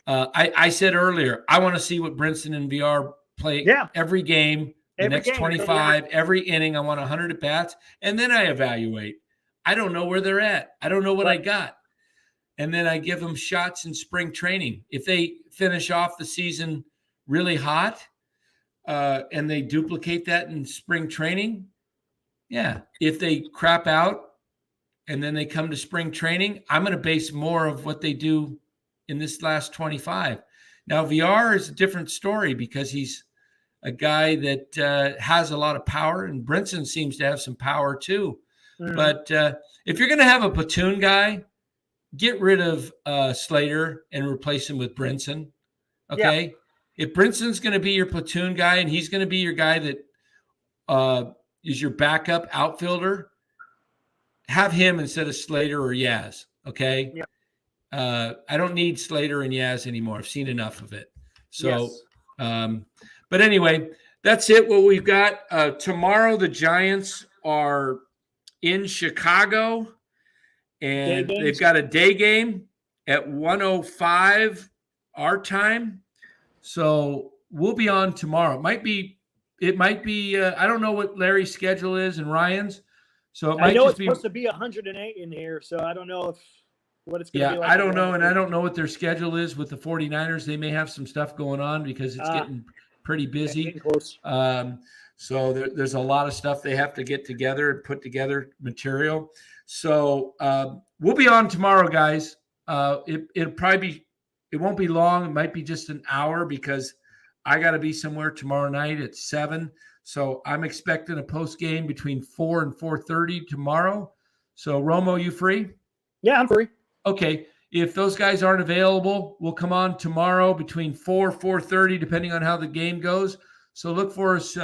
I said earlier, I want to see what Brinson and VR play every game. The next 25, every inning, I want 100 at bats, and then I evaluate. I don't know where they're at. I don't know what I got. And then I give them shots in spring training. If they finish off the season really hot and they duplicate that in spring training, yeah. If they crap out and then they come to spring training, I'm going to base more of what they do in this last 25. Now, VR is a different story because he's a guy that has a lot of power, and Brinson seems to have some power too. Mm-hmm. But if you're going to have a platoon guy, get rid of Slater and replace him with Brinson. Okay. Yeah. If Brinson's going to be your platoon guy and he's going to be your guy that is your backup outfielder, have him instead of Slater or Yaz. Okay. Yeah. I don't need Slater and Yaz anymore. I've seen enough of it. So, but anyway, that's it. What we've got tomorrow, the Giants are in Chicago, and they've got a day game at 1:05 our time. So we'll be on tomorrow. It might be it might be. I don't know what Larry's schedule is and Ryan's, so it might I know just it's be. supposed to be 108 in here, so I don't know what it's going to Yeah, be like. I don't know, and I don't know what their schedule is with the 49ers. They may have some stuff going on because it's getting pretty busy. Getting close. So there's a lot of stuff they have to get together and put together material. So we'll be on tomorrow, guys. It'll probably be. It won't be long. It might be just an hour because I got to be somewhere tomorrow night at 7. So I'm expecting a post game between 4 and 4:30 tomorrow. So Romo, you free? Yeah, I'm free. Okay. If those guys aren't available, we'll come on tomorrow between 4:30, depending on how the game goes. So look for us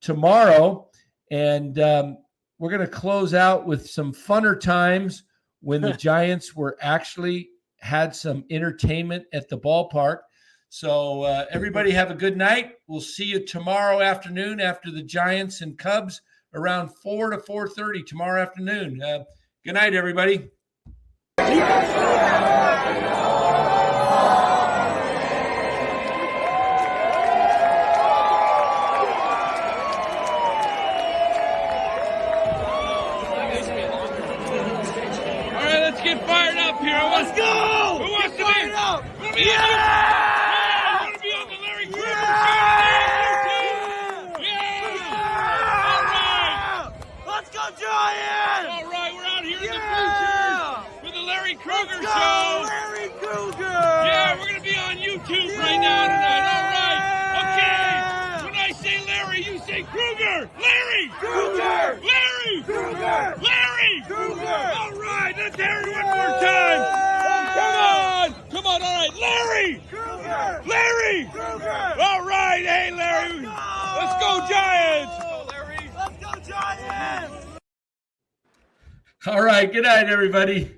tomorrow. And we're going to close out with some funner times when the Giants were actually had some entertainment at the ballpark. So everybody have a good night. We'll see you tomorrow afternoon after the Giants and Cubs around 4 to 4:30 tomorrow afternoon. Good night, everybody. Get fired up here. Let's go! Who wants to be up? Yeah! I want to be on the Larry Krueger show. Yeah! All right. Let's go, Giants! All right, we're out here in the future with the Larry Krueger show. Larry Krueger! Yeah, we're going to be on YouTube right now tonight. All right. Okay. When I say Larry, you say Krueger. Larry! Krueger! Larry! Krueger! Larry! Krueger! All right, let's hear it one more time. Come on, all right, Larry! Krueger! Larry! Krueger! All right, hey, Larry! Let's go, Giants! Larry! Let's go, Giants! All right, good night, everybody.